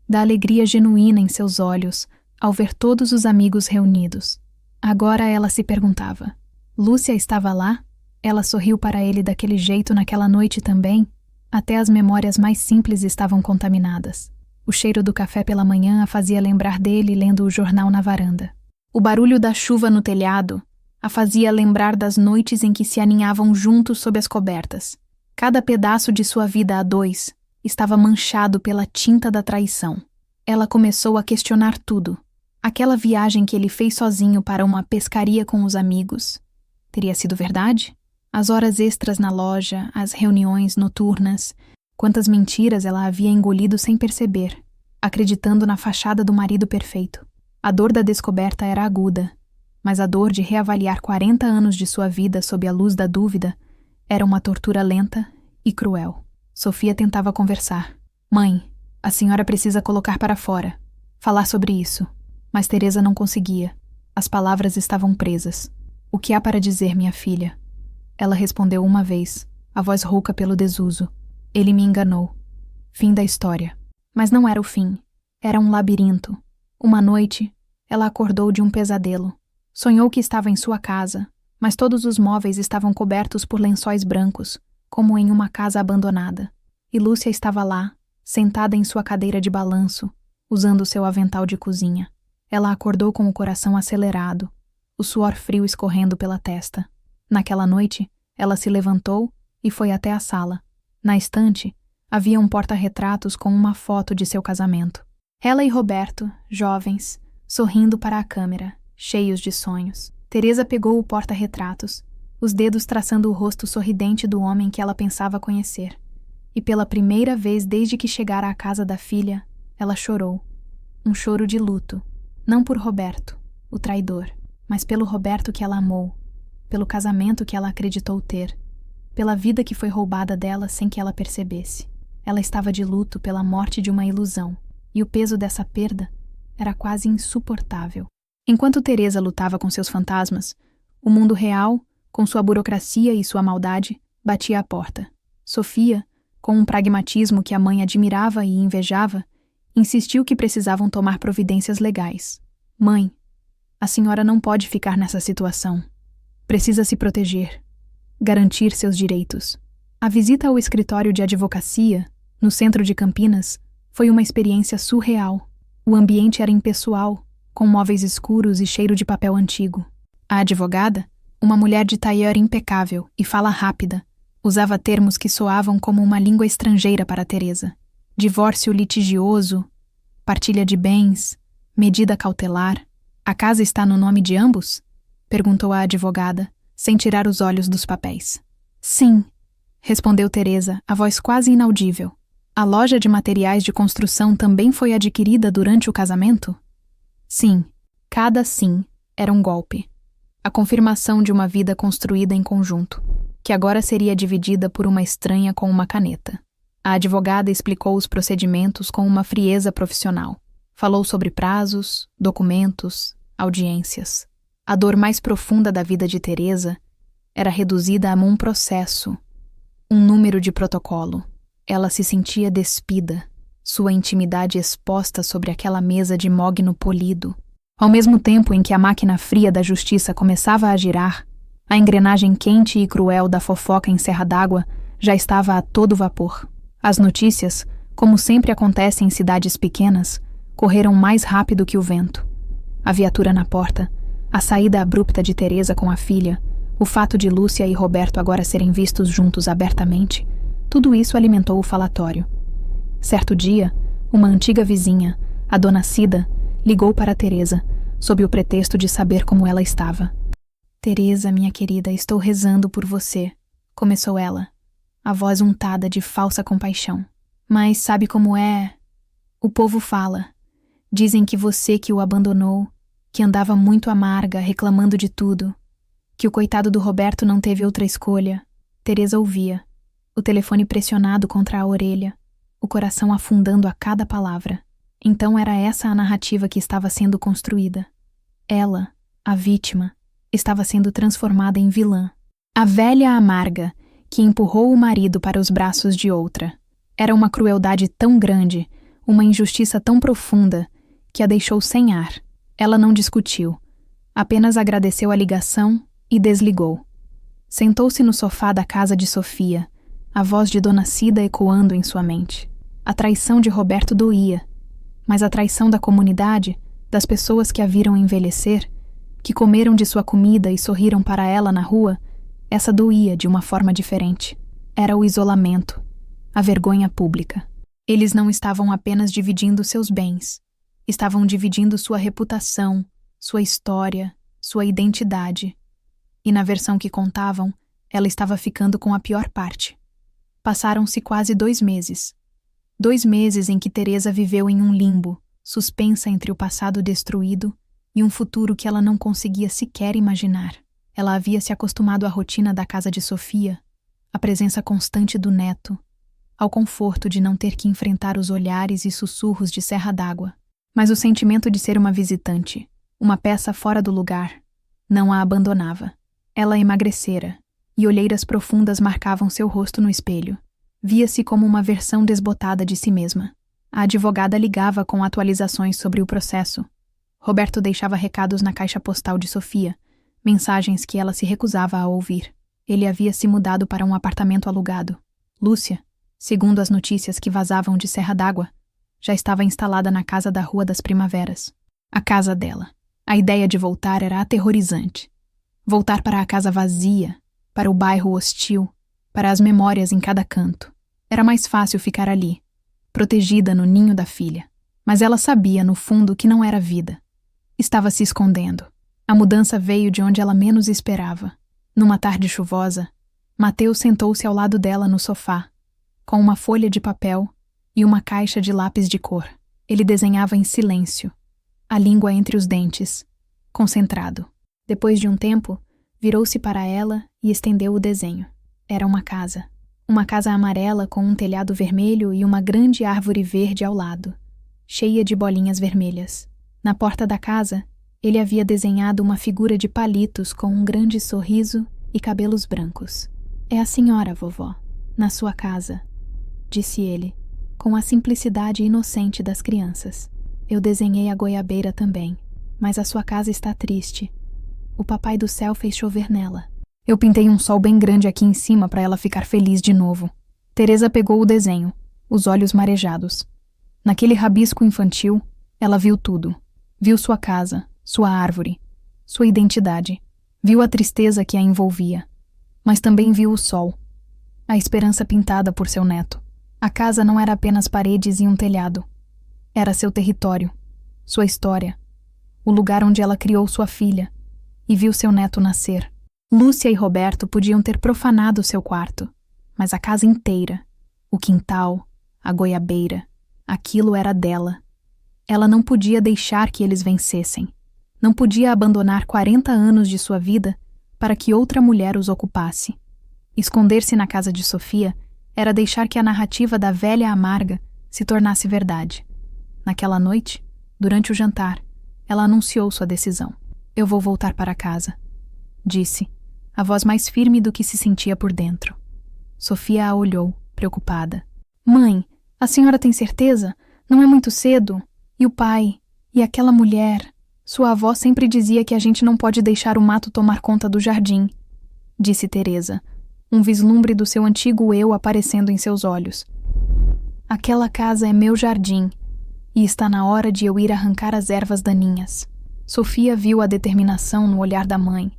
Speaker 1: da alegria genuína em seus olhos ao ver todos os amigos reunidos. Agora ela se perguntava: Lúcia estava lá? Ela sorriu para ele daquele jeito naquela noite também? Até as memórias mais simples estavam contaminadas. O cheiro do café pela manhã a fazia lembrar dele lendo o jornal na varanda. O barulho da chuva no telhado a fazia lembrar das noites em que se aninhavam juntos sob as cobertas. Cada pedaço de sua vida a dois estava manchado pela tinta da traição. Ela começou a questionar tudo. Aquela viagem que ele fez sozinho para uma pescaria com os amigos, teria sido verdade? As horas extras na loja, as reuniões noturnas, quantas mentiras ela havia engolido sem perceber, acreditando na fachada do marido perfeito. A dor da descoberta era aguda, mas a dor de reavaliar 40 anos de sua vida sob a luz da dúvida era uma tortura lenta e cruel. Sofia tentava conversar. Mãe, a senhora precisa colocar para fora, falar sobre isso. Mas Teresa não conseguia. As palavras estavam presas. O que há para dizer, minha filha? Ela respondeu uma vez, a voz rouca pelo desuso. Ele me enganou. Fim da história. Mas não era o fim. Era um labirinto. Uma noite, ela acordou de um pesadelo. Sonhou que estava em sua casa, mas todos os móveis estavam cobertos por lençóis brancos, como em uma casa abandonada. E Lúcia estava lá, sentada em sua cadeira de balanço, usando seu avental de cozinha. Ela acordou com o coração acelerado, o suor frio escorrendo pela testa. Naquela noite, ela se levantou e foi até a sala. Na estante, havia um porta-retratos com uma foto de seu casamento. Ela e Roberto, jovens, sorrindo para a câmera, cheios de sonhos. Teresa pegou o porta-retratos, os dedos traçando o rosto sorridente do homem que ela pensava conhecer. E pela primeira vez desde que chegara à casa da filha, ela chorou. Um choro de luto, não por Roberto, o traidor, mas pelo Roberto que ela amou, pelo casamento que ela acreditou ter, pela vida que foi roubada dela sem que ela percebesse. Ela estava de luto pela morte de uma ilusão, e o peso dessa perda era quase insuportável. Enquanto Teresa lutava com seus fantasmas, o mundo real, com sua burocracia e sua maldade, batia à porta. Sofia, com um pragmatismo que a mãe admirava e invejava, insistiu que precisavam tomar providências legais. Mãe, a senhora não pode ficar nessa situação. Precisa se proteger, garantir seus direitos. A visita ao escritório de advocacia, no centro de Campinas, foi uma experiência surreal. O ambiente era impessoal, com móveis escuros e cheiro de papel antigo. A advogada, uma mulher de tailleur impecável e fala rápida, Usava termos que soavam como uma língua estrangeira para Teresa. Divórcio litigioso, partilha de bens, medida cautelar. A casa está no nome de ambos? Perguntou a advogada, sem tirar os olhos dos papéis. Sim, respondeu Teresa, a voz quase inaudível. A loja de materiais de construção também foi adquirida durante o casamento? Sim, cada sim era um golpe. A confirmação de uma vida construída em conjunto, que agora seria dividida por uma estranha com uma caneta. A advogada explicou os procedimentos com uma frieza profissional. Falou sobre prazos, documentos, audiências. A dor mais profunda da vida de Teresa era reduzida a um processo, um número de protocolo. Ela se sentia despida, sua intimidade exposta sobre aquela mesa de mogno polido. Ao mesmo tempo em que a máquina fria da justiça começava a girar, a engrenagem quente e cruel da fofoca em Serra d'Água já estava a todo vapor. As notícias, como sempre acontece em cidades pequenas, correram mais rápido que o vento. A viatura na porta, a saída abrupta de Teresa com a filha, o fato de Lúcia e Roberto agora serem vistos juntos abertamente, tudo isso alimentou o falatório. Certo dia, uma antiga vizinha, a dona Cida, ligou para Teresa, sob o pretexto de saber como ela estava. Teresa, minha querida, estou rezando por você, começou ela, a voz untada de falsa compaixão. Mas sabe como é? O povo fala. Dizem que você que o abandonou, que andava muito amarga, reclamando de tudo, que o coitado do Roberto não teve outra escolha. Teresa ouvia, o telefone pressionado contra a orelha, o coração afundando a cada palavra. Então era essa a narrativa que estava sendo construída. Ela, a vítima, estava sendo transformada em vilã. A velha amarga, que empurrou o marido para os braços de outra. Era uma crueldade tão grande, uma injustiça tão profunda, que a deixou sem ar. Ela não discutiu, apenas agradeceu a ligação e desligou. Sentou-se no sofá da casa de Sofia, a voz de Dona Cida ecoando em sua mente. A traição de Roberto doía, mas a traição da comunidade, das pessoas que a viram envelhecer, que comeram de sua comida e sorriram para ela na rua, essa doía de uma forma diferente. Era o isolamento, a vergonha pública. Eles não estavam apenas dividindo seus bens, estavam dividindo sua reputação, sua história, sua identidade. E na versão que contavam, ela estava ficando com a pior parte. Passaram-se quase 2 meses. 2 meses em que Teresa viveu em um limbo, suspensa entre o passado destruído e um futuro que ela não conseguia sequer imaginar. Ela havia se acostumado à rotina da casa de Sofia, à presença constante do neto, ao conforto de não ter que enfrentar os olhares e sussurros de Serra d'Água. Mas o sentimento de ser uma visitante, uma peça fora do lugar, não a abandonava. Ela emagrecera, e olheiras profundas marcavam seu rosto no espelho. Via-se como uma versão desbotada de si mesma. A advogada ligava com atualizações sobre o processo. Roberto deixava recados na caixa postal de Sofia, mensagens que ela se recusava a ouvir. Ele havia se mudado para um apartamento alugado. Lúcia, segundo as notícias que vazavam de Serra d'Água, já estava instalada na casa da Rua das Primaveras. A casa dela. A ideia de voltar era aterrorizante. Voltar para a casa vazia, para o bairro hostil, para as memórias em cada canto. Era mais fácil ficar ali, protegida no ninho da filha. Mas ela sabia, no fundo, que não era vida. Estava se escondendo. A mudança veio de onde ela menos esperava. Numa tarde chuvosa, Mateus sentou-se ao lado dela no sofá, com uma folha de papel e uma caixa de lápis de cor. Ele desenhava em silêncio, a língua entre os dentes, concentrado. Depois de um tempo, virou-se para ela e estendeu o desenho. Era uma casa. Uma casa amarela com um telhado vermelho e uma grande árvore verde ao lado, cheia de bolinhas vermelhas. Na porta da casa, ele havia desenhado uma figura de palitos com um grande sorriso e cabelos brancos. É a senhora, vovó, na sua casa, disse ele, com a simplicidade inocente das crianças. Eu desenhei a goiabeira também, mas a sua casa está triste. O papai do céu fez chover nela. Eu pintei um sol bem grande aqui em cima para ela ficar feliz de novo. Teresa pegou o desenho, os olhos marejados. Naquele rabisco infantil, ela viu tudo. Viu sua casa, sua árvore, sua identidade. Viu a tristeza que a envolvia. Mas também viu o sol. a esperança pintada por seu neto. A casa não era apenas paredes e um telhado. Era seu território, sua história, o lugar onde ela criou sua filha e viu seu neto nascer. Lúcia e Roberto podiam ter profanado seu quarto, mas a casa inteira, o quintal, a goiabeira, aquilo era dela. Ela não podia deixar que eles vencessem. Não podia abandonar 40 anos de sua vida para que outra mulher os ocupasse. Esconder-se na casa de Sofia era deixar que a narrativa da velha amarga se tornasse verdade. Naquela noite, durante o jantar, ela anunciou sua decisão. Eu vou voltar para casa, disse, a voz mais firme do que se sentia por dentro. Sofia a olhou, preocupada. Mãe, a senhora tem certeza? Não é muito cedo? E o pai? E aquela mulher? Sua avó sempre dizia que a gente não pode deixar o mato tomar conta do jardim, disse Teresa, um vislumbre do seu antigo eu aparecendo em seus olhos. Aquela casa é meu jardim, e está na hora de eu ir arrancar as ervas daninhas. Sofia viu a determinação no olhar da mãe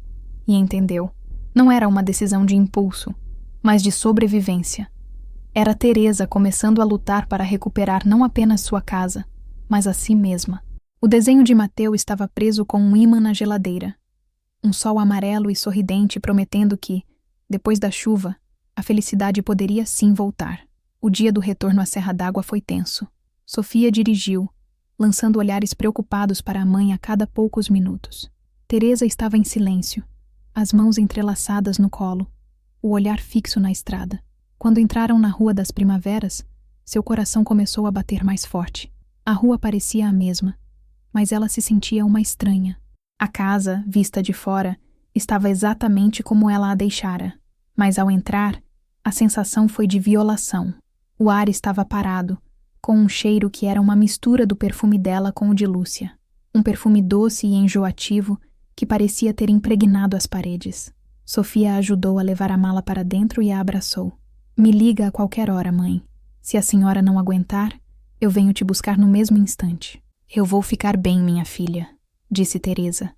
Speaker 1: e entendeu. Não era uma decisão de impulso, mas de sobrevivência. Era Teresa começando a lutar para recuperar não apenas sua casa, mas a si mesma. O desenho de Mateu estava preso com um ímã na geladeira. Um sol amarelo e sorridente prometendo que, depois da chuva, a felicidade poderia sim voltar. O dia do retorno à Serra d'Água foi tenso. Sofia dirigiu, lançando olhares preocupados para a mãe a cada poucos minutos. Teresa estava em silêncio, as mãos entrelaçadas no colo, o olhar fixo na estrada. Quando entraram na Rua das Primaveras, seu coração começou a bater mais forte. A rua parecia a mesma, mas ela se sentia uma estranha. A casa, vista de fora, estava exatamente como ela a deixara, mas ao entrar, a sensação foi de violação. O ar estava parado, com um cheiro que era uma mistura do perfume dela com o de Lúcia. Um perfume doce e enjoativo que parecia ter impregnado as paredes. Sofia a ajudou a levar a mala para dentro e a abraçou. Me liga a qualquer hora, mãe. Se a senhora não aguentar, eu venho te buscar no mesmo instante. Eu vou ficar bem, minha filha, disse Teresa,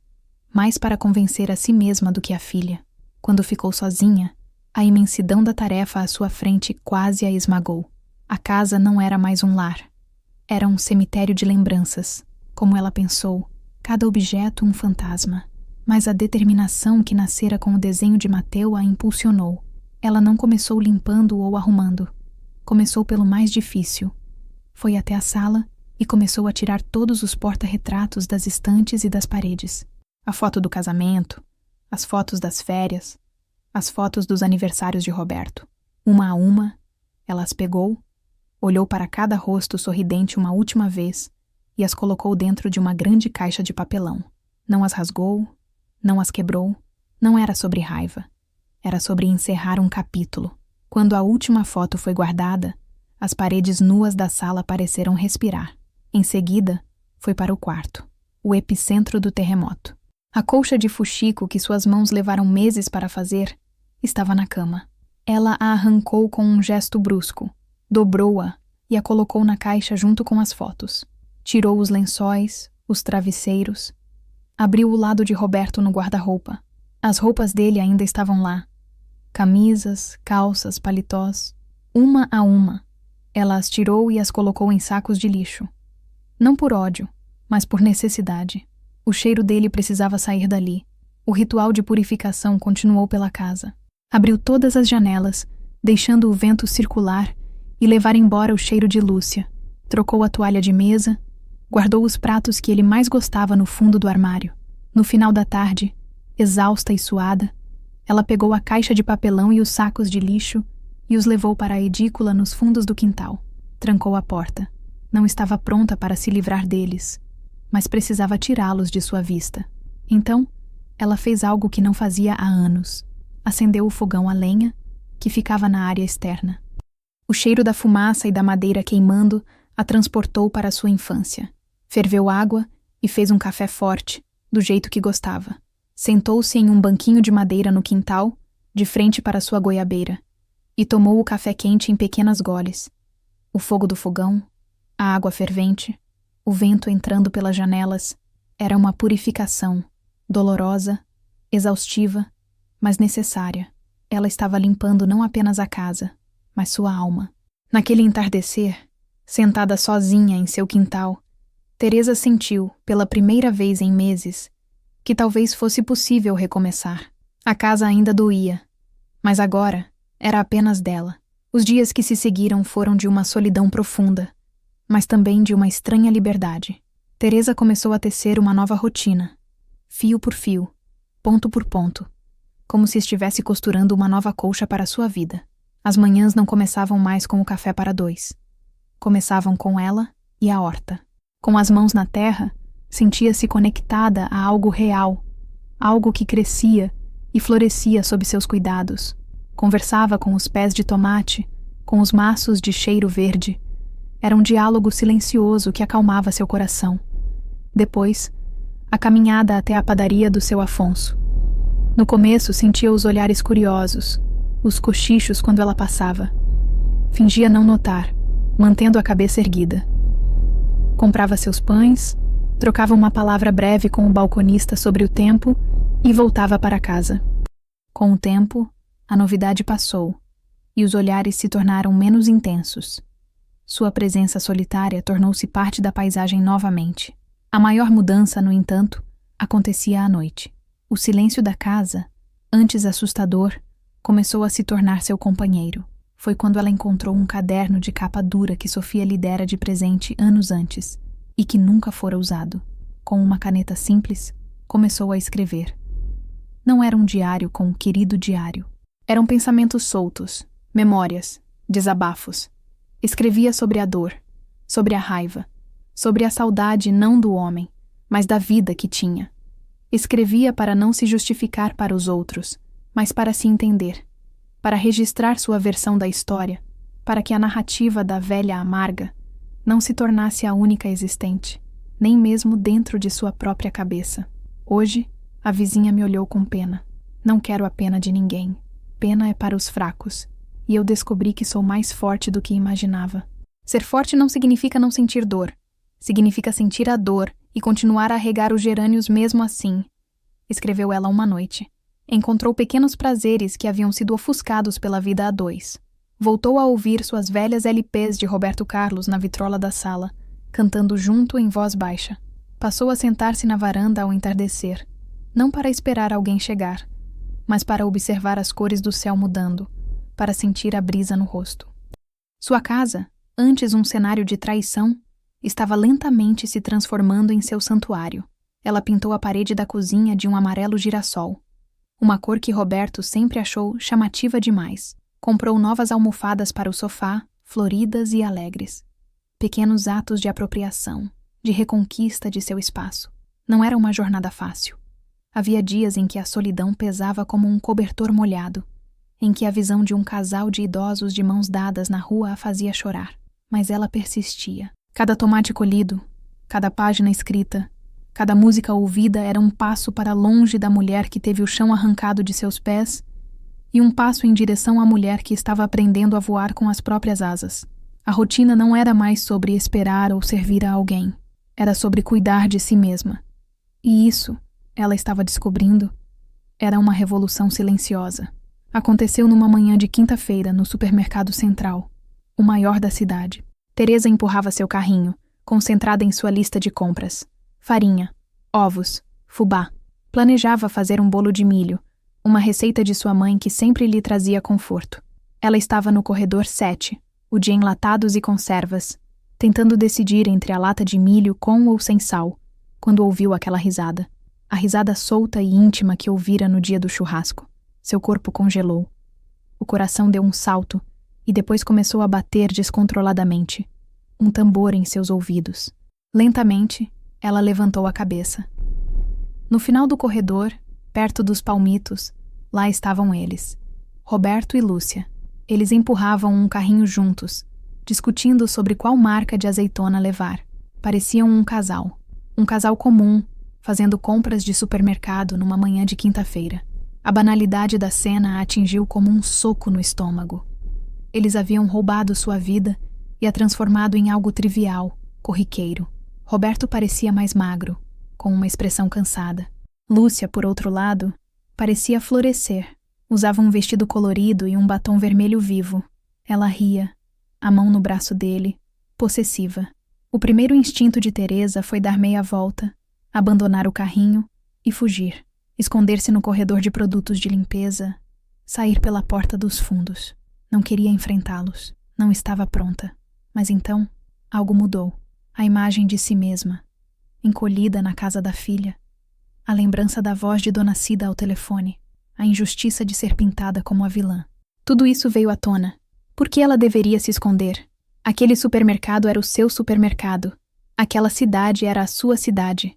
Speaker 1: mais para convencer a si mesma do que a filha. Quando ficou sozinha, a imensidão da tarefa à sua frente quase a esmagou. A casa não era mais um lar. Era um cemitério de lembranças. Como ela pensou, cada objeto um fantasma. Mas a determinação que nascera com o desenho de Mateu a impulsionou. Ela não começou limpando ou arrumando. Começou pelo mais difícil. Foi até a sala e começou a tirar todos os porta-retratos das estantes e das paredes. A foto do casamento, as fotos das férias, as fotos dos aniversários de Roberto. Uma a uma, ela as pegou, olhou para cada rosto sorridente uma última vez e as colocou dentro de uma grande caixa de papelão. Não as rasgou, não as quebrou, não era sobre raiva. Era sobre encerrar um capítulo. Quando a última foto foi guardada, as paredes nuas da sala pareceram respirar. Em seguida, foi para o quarto, o epicentro do terremoto. A colcha de fuxico que suas mãos levaram meses para fazer estava na cama. Ela a arrancou com um gesto brusco, dobrou-a e a colocou na caixa junto com as fotos. Tirou os lençóis, os travesseiros. Abriu o lado de Roberto no guarda-roupa. As roupas dele ainda estavam lá. Camisas, calças, paletós. Uma a uma, ela as tirou e as colocou em sacos de lixo. Não por ódio, mas por necessidade. O cheiro dele precisava sair dali. O ritual de purificação continuou pela casa. Abriu todas as janelas, deixando o vento circular e levar embora o cheiro de Lúcia. Trocou a toalha de mesa, guardou os pratos que ele mais gostava no fundo do armário. No final da tarde, exausta e suada, ela pegou a caixa de papelão e os sacos de lixo e os levou para a edícula nos fundos do quintal. Trancou a porta. Não estava pronta para se livrar deles, mas precisava tirá-los de sua vista. Então, ela fez algo que não fazia há anos. Acendeu o fogão a lenha, que ficava na área externa. O cheiro da fumaça e da madeira queimando a transportou para sua infância. Ferveu água e fez um café forte, do jeito que gostava. Sentou-se em um banquinho de madeira no quintal, de frente para sua goiabeira, e tomou o café quente em pequenas goles. O fogo do fogão, a água fervente, o vento entrando pelas janelas, era uma purificação, dolorosa, exaustiva, mas necessária. Ela estava limpando não apenas a casa, mas sua alma. Naquele entardecer, sentada sozinha em seu quintal, Teresa sentiu, pela primeira vez em meses, que talvez fosse possível recomeçar. A casa ainda doía, mas agora era apenas dela. Os dias que se seguiram foram de uma solidão profunda, mas também de uma estranha liberdade. Teresa começou a tecer uma nova rotina, fio por fio, ponto por ponto, como se estivesse costurando uma nova colcha para sua vida. As manhãs não começavam mais com o café para dois. Começavam com ela e a horta. Com as mãos na terra, sentia-se conectada a algo real, algo que crescia e florescia sob seus cuidados. Conversava com os pés de tomate, com os maços de cheiro verde. Era um diálogo silencioso que acalmava seu coração. Depois, a caminhada até a padaria do seu Afonso. No começo, sentia os olhares curiosos, os cochichos quando ela passava. Fingia não notar, mantendo a cabeça erguida. Comprava seus pães, trocava uma palavra breve com o balconista sobre o tempo e voltava para casa. Com o tempo, a novidade passou e os olhares se tornaram menos intensos. Sua presença solitária tornou-se parte da paisagem novamente. A maior mudança, no entanto, acontecia à noite. O silêncio da casa, antes assustador, começou a se tornar seu companheiro. Foi quando ela encontrou um caderno de capa dura que Sofia lhe dera de presente anos antes e que nunca fora usado. Com uma caneta simples, começou a escrever. Não era um diário com um querido diário. Eram pensamentos soltos, memórias, desabafos. Escrevia sobre a dor, sobre a raiva, sobre a saudade não do homem, mas da vida que tinha. Escrevia para não se justificar para os outros, mas para se entender, para registrar sua versão da história, para que a narrativa da velha amarga não se tornasse a única existente, nem mesmo dentro de sua própria cabeça. Hoje, a vizinha me olhou com pena. Não quero a pena de ninguém. Pena é para os fracos. E eu descobri que sou mais forte do que imaginava. Ser forte não significa não sentir dor. Significa sentir a dor e continuar a regar os gerânios mesmo assim, escreveu ela uma noite. Encontrou pequenos prazeres que haviam sido ofuscados pela vida a dois. Voltou a ouvir suas velhas LPs de Roberto Carlos na vitrola da sala, cantando junto em voz baixa. Passou a sentar-se na varanda ao entardecer, não para esperar alguém chegar, mas para observar as cores do céu mudando, para sentir a brisa no rosto. Sua casa, antes um cenário de traição, estava lentamente se transformando em seu santuário. Ela pintou a parede da cozinha de um amarelo girassol, uma cor que Roberto sempre achou chamativa demais. Comprou novas almofadas para o sofá, floridas e alegres. Pequenos atos de apropriação, de reconquista de seu espaço. Não era uma jornada fácil. Havia dias em que a solidão pesava como um cobertor molhado, em que a visão de um casal de idosos de mãos dadas na rua a fazia chorar. Mas ela persistia. Cada tomate colhido, cada página escrita, cada música ouvida era um passo para longe da mulher que teve o chão arrancado de seus pés e um passo em direção à mulher que estava aprendendo a voar com as próprias asas. A rotina não era mais sobre esperar ou servir a alguém. Era sobre cuidar de si mesma. E isso, ela estava descobrindo, era uma revolução silenciosa. Aconteceu numa manhã de quinta-feira no supermercado central, o maior da cidade. Teresa empurrava seu carrinho, concentrada em sua lista de compras. Farinha, ovos, fubá. Planejava fazer um bolo de milho, uma receita de sua mãe que sempre lhe trazia conforto. Ela estava no corredor 7, o de enlatados e conservas, tentando decidir entre a lata de milho com ou sem sal, quando ouviu aquela risada. A risada solta e íntima que ouvira no dia do churrasco. Seu corpo congelou. O coração deu um salto e depois começou a bater descontroladamente. Um tambor em seus ouvidos. Lentamente, ela levantou a cabeça. No final do corredor, perto dos palmitos, lá estavam eles. Roberto e Lúcia. Eles empurravam um carrinho juntos, discutindo sobre qual marca de azeitona levar. Pareciam um casal. Um casal comum, fazendo compras de supermercado numa manhã de quinta-feira. A banalidade da cena a atingiu como um soco no estômago. Eles haviam roubado sua vida e a transformado em algo trivial, corriqueiro. Roberto parecia mais magro, com uma expressão cansada. Lúcia, por outro lado, parecia florescer, Usava um vestido colorido e um batom vermelho vivo. Ela ria, a mão no braço dele, possessiva. O primeiro instinto de Teresa foi dar meia volta, abandonar o carrinho e fugir. Esconder-se no corredor de produtos de limpeza, sair pela porta dos fundos. Não queria enfrentá-los. Não estava pronta. Mas então, algo mudou. A imagem de si mesma, encolhida na casa da filha. A lembrança da voz de Dona Cida ao telefone. A injustiça de ser pintada como a vilã. Tudo isso veio à tona. Por que ela deveria se esconder? Aquele supermercado era o seu supermercado. Aquela cidade era a sua cidade.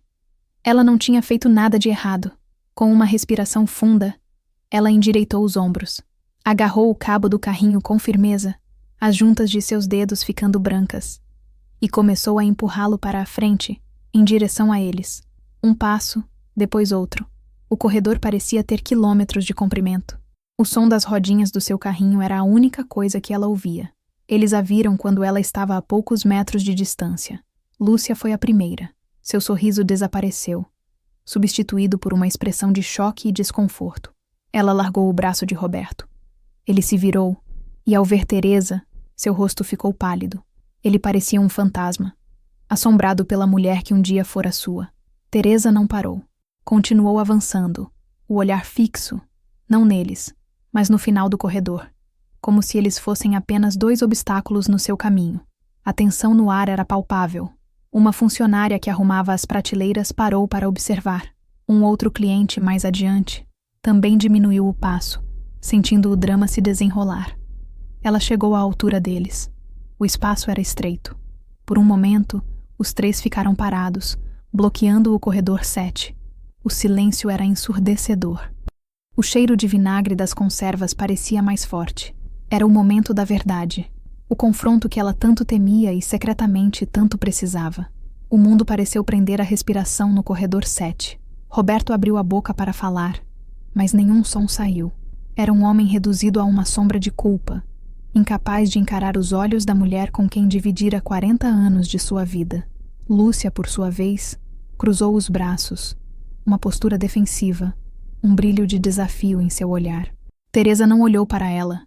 Speaker 1: Ela não tinha feito nada de errado. Com uma respiração funda, ela endireitou os ombros. Agarrou o cabo do carrinho com firmeza, as juntas de seus dedos ficando brancas, e começou a empurrá-lo para a frente, em direção a eles. Um passo, depois outro. O corredor parecia ter quilômetros de comprimento. O som das rodinhas do seu carrinho era a única coisa que ela ouvia. Eles a viram quando ela estava a poucos metros de distância. Lúcia foi a primeira. Seu sorriso desapareceu, substituído por uma expressão de choque e desconforto. Ela largou o braço de Roberto. Ele se virou, e ao ver Teresa, seu rosto ficou pálido. Ele parecia um fantasma, assombrado pela mulher que um dia fora sua. Teresa não parou. Continuou avançando, o olhar fixo, não neles, mas no final do corredor, como se eles fossem apenas 2 obstáculos no seu caminho. A tensão no ar era palpável. Uma funcionária que arrumava as prateleiras parou para observar. Um outro cliente mais adiante também diminuiu o passo, sentindo o drama se desenrolar. Ela chegou à altura deles. O espaço era estreito. Por um momento, os 3 ficaram parados, bloqueando o corredor 7. O silêncio era ensurdecedor. O cheiro de vinagre das conservas parecia mais forte. Era o momento da verdade. O confronto que ela tanto temia e secretamente tanto precisava. O mundo pareceu prender a respiração no corredor 7. Roberto abriu a boca para falar, mas nenhum som saiu. Era um homem reduzido a uma sombra de culpa, incapaz de encarar os olhos da mulher com quem dividira 40 anos de sua vida. Lúcia, por sua vez, cruzou os braços, uma postura defensiva, um brilho de desafio em seu olhar. Teresa não olhou para ela.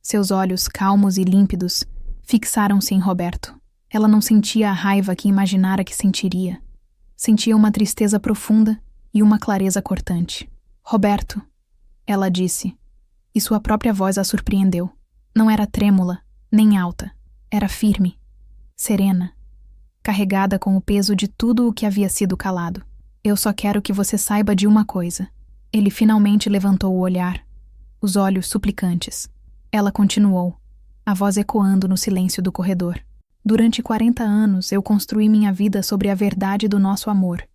Speaker 1: Seus olhos, calmos e límpidos, fixaram-se em Roberto. Ela não sentia a raiva que imaginara que sentiria. Sentia uma tristeza profunda e uma clareza cortante. Roberto, ela disse, e sua própria voz a surpreendeu. Não era trêmula, nem alta. Era firme, serena, carregada com o peso de tudo o que havia sido calado. Eu só quero que você saiba de uma coisa. Ele finalmente levantou o olhar, os olhos suplicantes. Ela continuou, a voz ecoando no silêncio do corredor. Durante 40 anos eu construí minha vida sobre a verdade do nosso amor.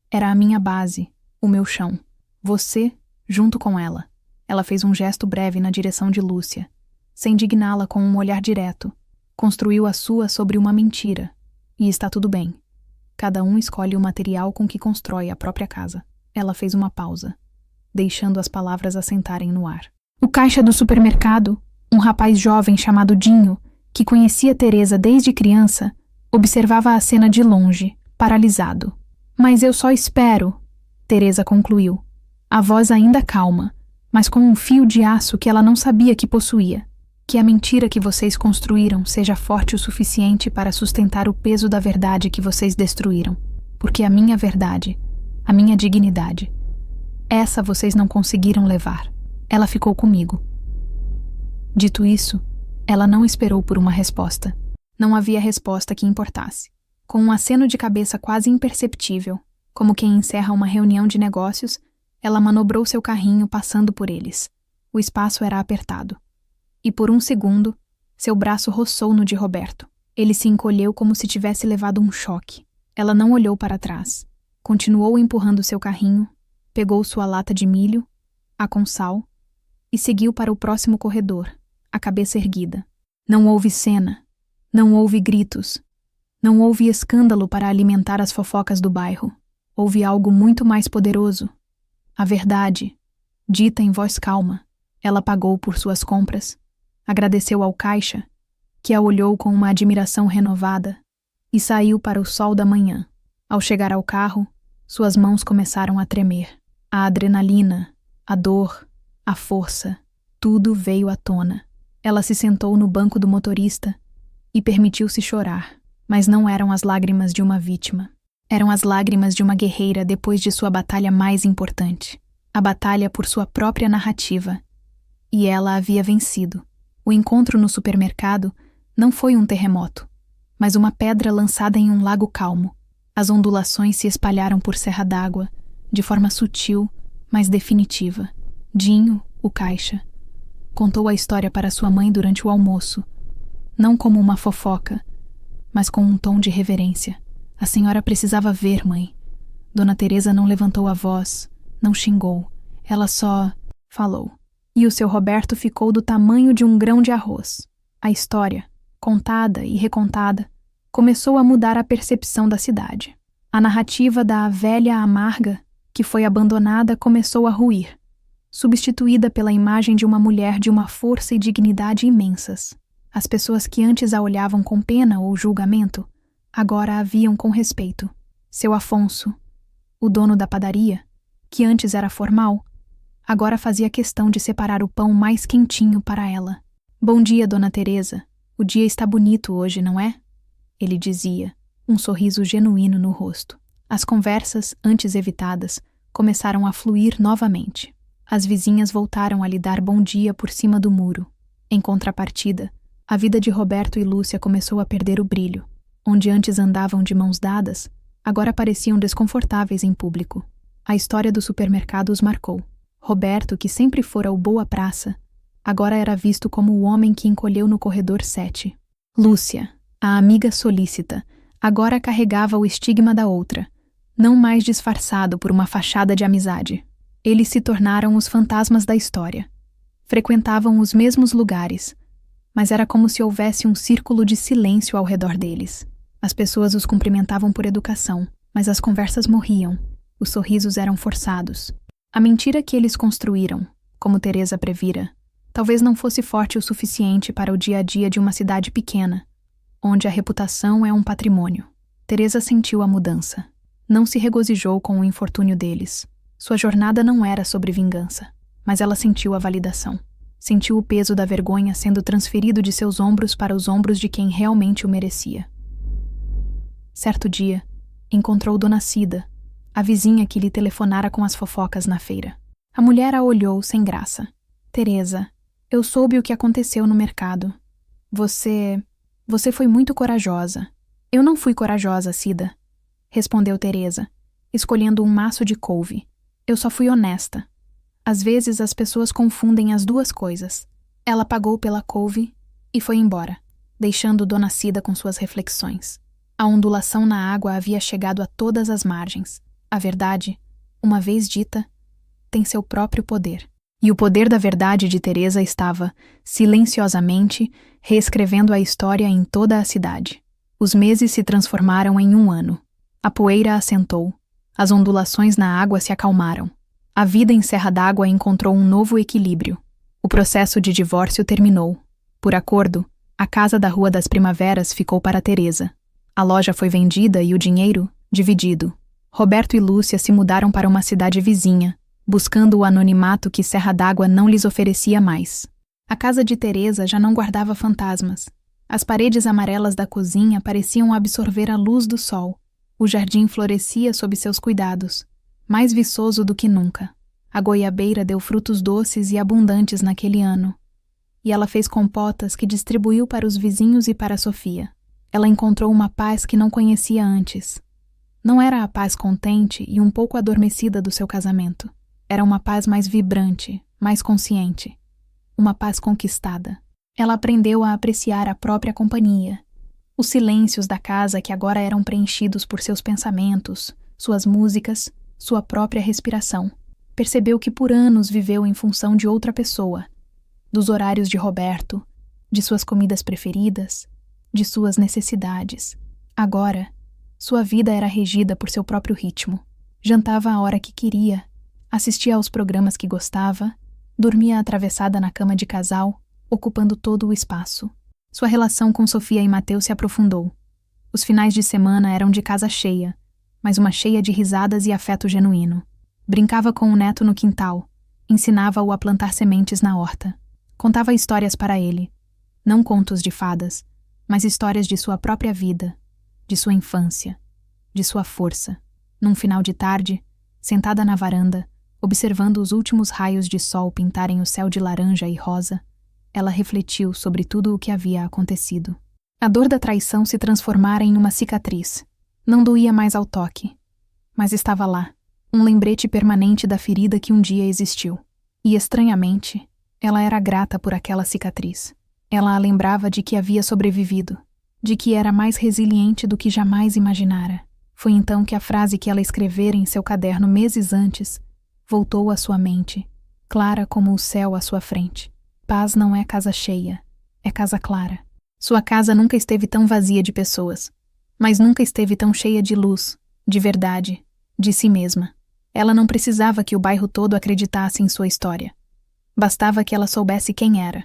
Speaker 1: Era a minha base, o meu chão. Você, junto com ela. Ela fez um gesto breve na direção de Lúcia, sem digná-la com um olhar direto. Construiu a sua sobre uma mentira. E está tudo bem. Cada um escolhe o material com que constrói a própria casa. Ela fez uma pausa, deixando as palavras assentarem no ar. O caixa do supermercado, um rapaz jovem chamado Dinho, que conhecia Teresa desde criança, observava a cena de longe, paralisado. Mas eu só espero, Teresa concluiu, a voz ainda calma, mas com um fio de aço que ela não sabia que possuía. Que a mentira que vocês construíram seja forte o suficiente para sustentar o peso da verdade que vocês destruíram. Porque a minha verdade, a minha dignidade, essa vocês não conseguiram levar. Ela ficou comigo. Dito isso, ela não esperou por uma resposta. Não havia resposta que importasse. Com um aceno de cabeça quase imperceptível, como quem encerra uma reunião de negócios, ela manobrou seu carrinho passando por eles. O espaço era apertado. E por um segundo, seu braço roçou no de Roberto. Ele se encolheu como se tivesse levado um choque. Ela não olhou para trás. Continuou empurrando seu carrinho, pegou sua lata de milho, a com sal, e seguiu para o próximo corredor, a cabeça erguida. Não houve cena, não houve gritos, não houve escândalo para alimentar as fofocas do bairro. Houve algo muito mais poderoso. A verdade, dita em voz calma. Ela pagou por suas compras. Agradeceu ao caixa, que a olhou com uma admiração renovada, e saiu para o sol da manhã. Ao chegar ao carro, suas mãos começaram a tremer. A adrenalina, a dor, A força, tudo veio à tona. Ela se sentou no banco do motorista e permitiu-se chorar, mas não eram as lágrimas de uma vítima. Eram as lágrimas de uma guerreira depois de sua batalha mais importante, a batalha por sua própria narrativa. E ela havia vencido. O encontro no supermercado não foi um terremoto, mas uma pedra lançada em um lago calmo. As ondulações se espalharam por Serra d'Água, de forma sutil, mas definitiva. Dinho, o caixa, contou a história para sua mãe durante o almoço, não como uma fofoca, mas com um tom de reverência. A senhora precisava ver, mãe. Dona Teresa não levantou a voz, não xingou. Ela só falou. E o seu Roberto ficou do tamanho de um grão de arroz. A história, contada e recontada, começou a mudar a percepção da cidade. A narrativa da velha amarga, que foi abandonada, começou a ruir, substituída pela imagem de uma mulher de uma força e dignidade imensas. As pessoas que antes a olhavam com pena ou julgamento, agora a viam com respeito. Seu Afonso, o dono da padaria, que antes era formal, agora fazia questão de separar o pão mais quentinho para ela. Bom dia, Dona Teresa. O dia está bonito hoje, não é? Ele dizia, um sorriso genuíno no rosto. As conversas, antes evitadas, começaram a fluir novamente. As vizinhas voltaram a lhe dar bom dia por cima do muro. Em contrapartida, a vida de Roberto e Lúcia começou a perder o brilho. Onde antes andavam de mãos dadas, agora pareciam desconfortáveis em público. A história do supermercado os marcou. Roberto, que sempre fora o boa praça, agora era visto como o homem que encolheu no corredor 7. Lúcia, a amiga solícita, agora carregava o estigma da outra, não mais disfarçado por uma fachada de amizade. Eles se tornaram os fantasmas da história. Frequentavam os mesmos lugares, mas era como se houvesse um círculo de silêncio ao redor deles. As pessoas os cumprimentavam por educação, mas as conversas morriam. Os sorrisos eram forçados. A mentira que eles construíram, como Teresa previra, talvez não fosse forte o suficiente para o dia a dia de uma cidade pequena, onde a reputação é um patrimônio. Teresa sentiu a mudança. Não se regozijou com o infortúnio deles. Sua jornada não era sobre vingança, mas ela sentiu a validação. Sentiu o peso da vergonha sendo transferido de seus ombros para os ombros de quem realmente o merecia. Certo dia, encontrou Dona Cida, a vizinha que lhe telefonara com as fofocas na feira. A mulher a olhou sem graça. Teresa, eu soube o que aconteceu no mercado. Você foi muito corajosa. Eu não fui corajosa, Cida, respondeu Teresa, escolhendo um maço de couve. Eu só fui honesta. Às vezes as pessoas confundem as duas coisas. Ela pagou pela couve e foi embora, deixando Dona Cida com suas reflexões. A ondulação na água havia chegado a todas as margens. A verdade, uma vez dita, tem seu próprio poder. E o poder da verdade de Teresa estava, silenciosamente, reescrevendo a história em toda a cidade. Os meses se transformaram em um ano. A poeira assentou. As ondulações na água se acalmaram. A vida em Serra d'Água encontrou um novo equilíbrio. O processo de divórcio terminou. Por acordo, a casa da Rua das Primaveras ficou para Teresa. A loja foi vendida e o dinheiro, dividido. Roberto e Lúcia se mudaram para uma cidade vizinha, buscando o anonimato que Serra d'Água não lhes oferecia mais. A casa de Teresa já não guardava fantasmas. As paredes amarelas da cozinha pareciam absorver a luz do sol. O jardim florescia sob seus cuidados, mais viçoso do que nunca. A goiabeira deu frutos doces e abundantes naquele ano, e ela fez compotas que distribuiu para os vizinhos e para Sofia. Ela encontrou uma paz que não conhecia antes. Não era a paz contente e um pouco adormecida do seu casamento. Era uma paz mais vibrante, mais consciente. Uma paz conquistada. Ela aprendeu a apreciar a própria companhia. Os silêncios da casa que agora eram preenchidos por seus pensamentos, suas músicas, sua própria respiração. Percebeu que por anos viveu em função de outra pessoa, dos horários de Roberto, de suas comidas preferidas, de suas necessidades. Agora, sua vida era regida por seu próprio ritmo. Jantava a hora que queria, assistia aos programas que gostava, dormia atravessada na cama de casal, ocupando todo o espaço. Sua relação com Sofia e Mateus se aprofundou. Os finais de semana eram de casa cheia, mas uma cheia de risadas e afeto genuíno. Brincava com o neto no quintal, Ensinava-o a plantar sementes na horta. Contava histórias para ele. Não contos de fadas, mas histórias de sua própria vida, de sua infância, de sua força. Num final de tarde, sentada na varanda, observando os últimos raios de sol pintarem o céu de laranja e rosa, ela refletiu sobre tudo o que havia acontecido. A dor da traição se transformara em uma cicatriz. Não doía mais ao toque, mas estava lá, um lembrete permanente da ferida que um dia existiu. E, estranhamente, ela era grata por aquela cicatriz. Ela a lembrava de que havia sobrevivido, de que era mais resiliente do que jamais imaginara. Foi então que a frase que ela escrevera em seu caderno meses antes voltou à sua mente, clara como o céu à sua frente. Paz não é casa cheia, é casa clara. Sua casa nunca esteve tão vazia de pessoas, mas nunca esteve tão cheia de luz, de verdade, de si mesma. Ela não precisava que o bairro todo acreditasse em sua história. Bastava que ela soubesse quem era.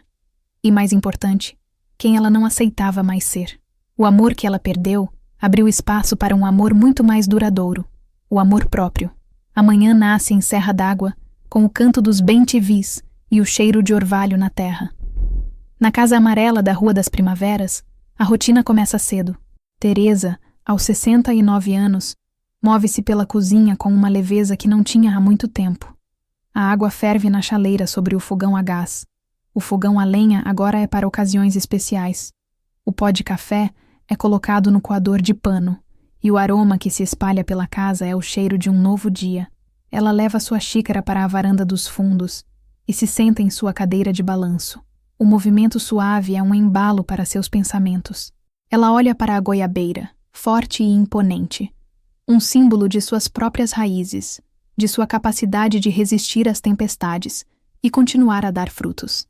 Speaker 1: E, mais importante, quem ela não aceitava mais ser. O amor que ela perdeu abriu espaço para um amor muito mais duradouro, o amor próprio. Amanhã nasce em Serra d'Água, com o canto dos bem-te-vis e o cheiro de orvalho na terra. Na casa amarela da Rua das Primaveras, a rotina começa cedo. Teresa, aos 69 anos, move-se pela cozinha com uma leveza que não tinha há muito tempo. A água ferve na chaleira sobre o fogão a gás. O fogão a lenha agora é para ocasiões especiais. O pó de café é colocado no coador de pano, e o aroma que se espalha pela casa é o cheiro de um novo dia. Ela leva sua xícara para a varanda dos fundos e se senta em sua cadeira de balanço. O movimento suave é um embalo para seus pensamentos. Ela olha para a goiabeira, forte e imponente, um símbolo de suas próprias raízes, de sua capacidade de resistir às tempestades e continuar a dar frutos.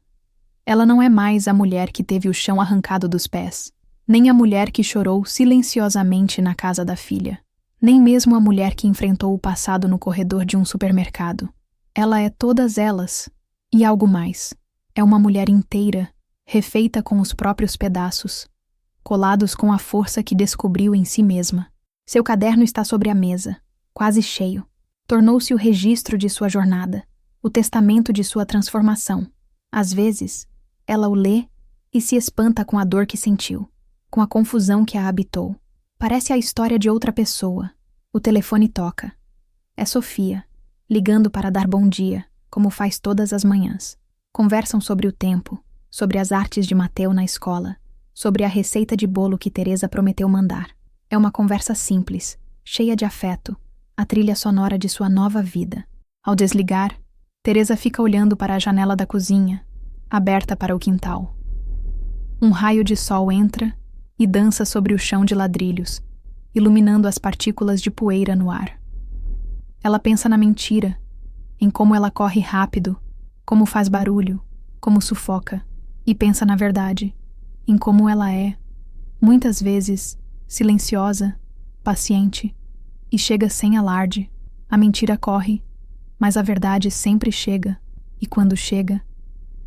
Speaker 1: Ela não é mais a mulher que teve o chão arrancado dos pés, nem a mulher que chorou silenciosamente na casa da filha, nem mesmo a mulher que enfrentou o passado no corredor de um supermercado. Ela é todas elas e algo mais. É uma mulher inteira, refeita com os próprios pedaços, colados com a força que descobriu em si mesma. Seu caderno está sobre a mesa, quase cheio. Tornou-se o registro de sua jornada, o testamento de sua transformação. Às vezes, ela o lê e se espanta com a dor que sentiu, com a confusão que a habitou. Parece a história de outra pessoa. O telefone toca. É Sofia, ligando para dar bom dia, como faz todas as manhãs. Conversam sobre o tempo, sobre as artes de Mateu na escola, sobre a receita de bolo que Teresa prometeu mandar. É uma conversa simples, cheia de afeto, a trilha sonora de sua nova vida. Ao desligar, Teresa fica olhando para a janela da cozinha, aberta para o quintal. Um raio de sol entra e dança sobre o chão de ladrilhos, iluminando as partículas de poeira no ar. Ela pensa na mentira, em como ela corre rápido, como faz barulho, como sufoca, e pensa na verdade, em como ela é, muitas vezes, silenciosa, paciente, e chega sem alarde. A mentira corre, mas a verdade sempre chega, e quando chega,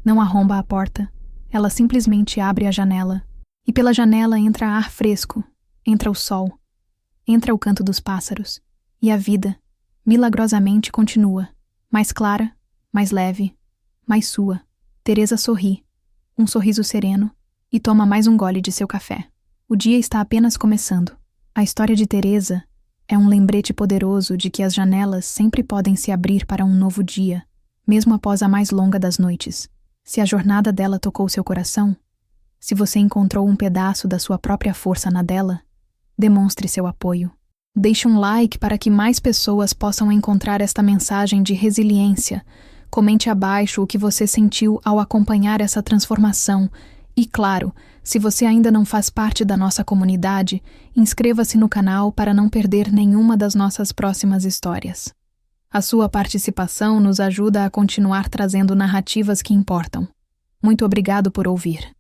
Speaker 1: não arromba a porta, ela simplesmente abre a janela, e pela janela entra ar fresco, entra o sol, entra o canto dos pássaros, e a vida, milagrosamente, continua, mais clara, mais leve, mais sua. Teresa sorri, um sorriso sereno, e toma mais um gole de seu café. O dia está apenas começando. A história de Teresa é um lembrete poderoso de que as janelas sempre podem se abrir para um novo dia, mesmo após a mais longa das noites. Se a jornada dela tocou seu coração, se você encontrou um pedaço da sua própria força na dela, demonstre seu apoio. Deixe um like para que mais pessoas possam encontrar esta mensagem de resiliência. Comente abaixo o que você sentiu ao acompanhar essa transformação. E, claro, se você ainda não faz parte da nossa comunidade, inscreva-se no canal para não perder nenhuma das nossas próximas histórias. A sua participação nos ajuda a continuar trazendo narrativas que importam. Muito obrigado por ouvir.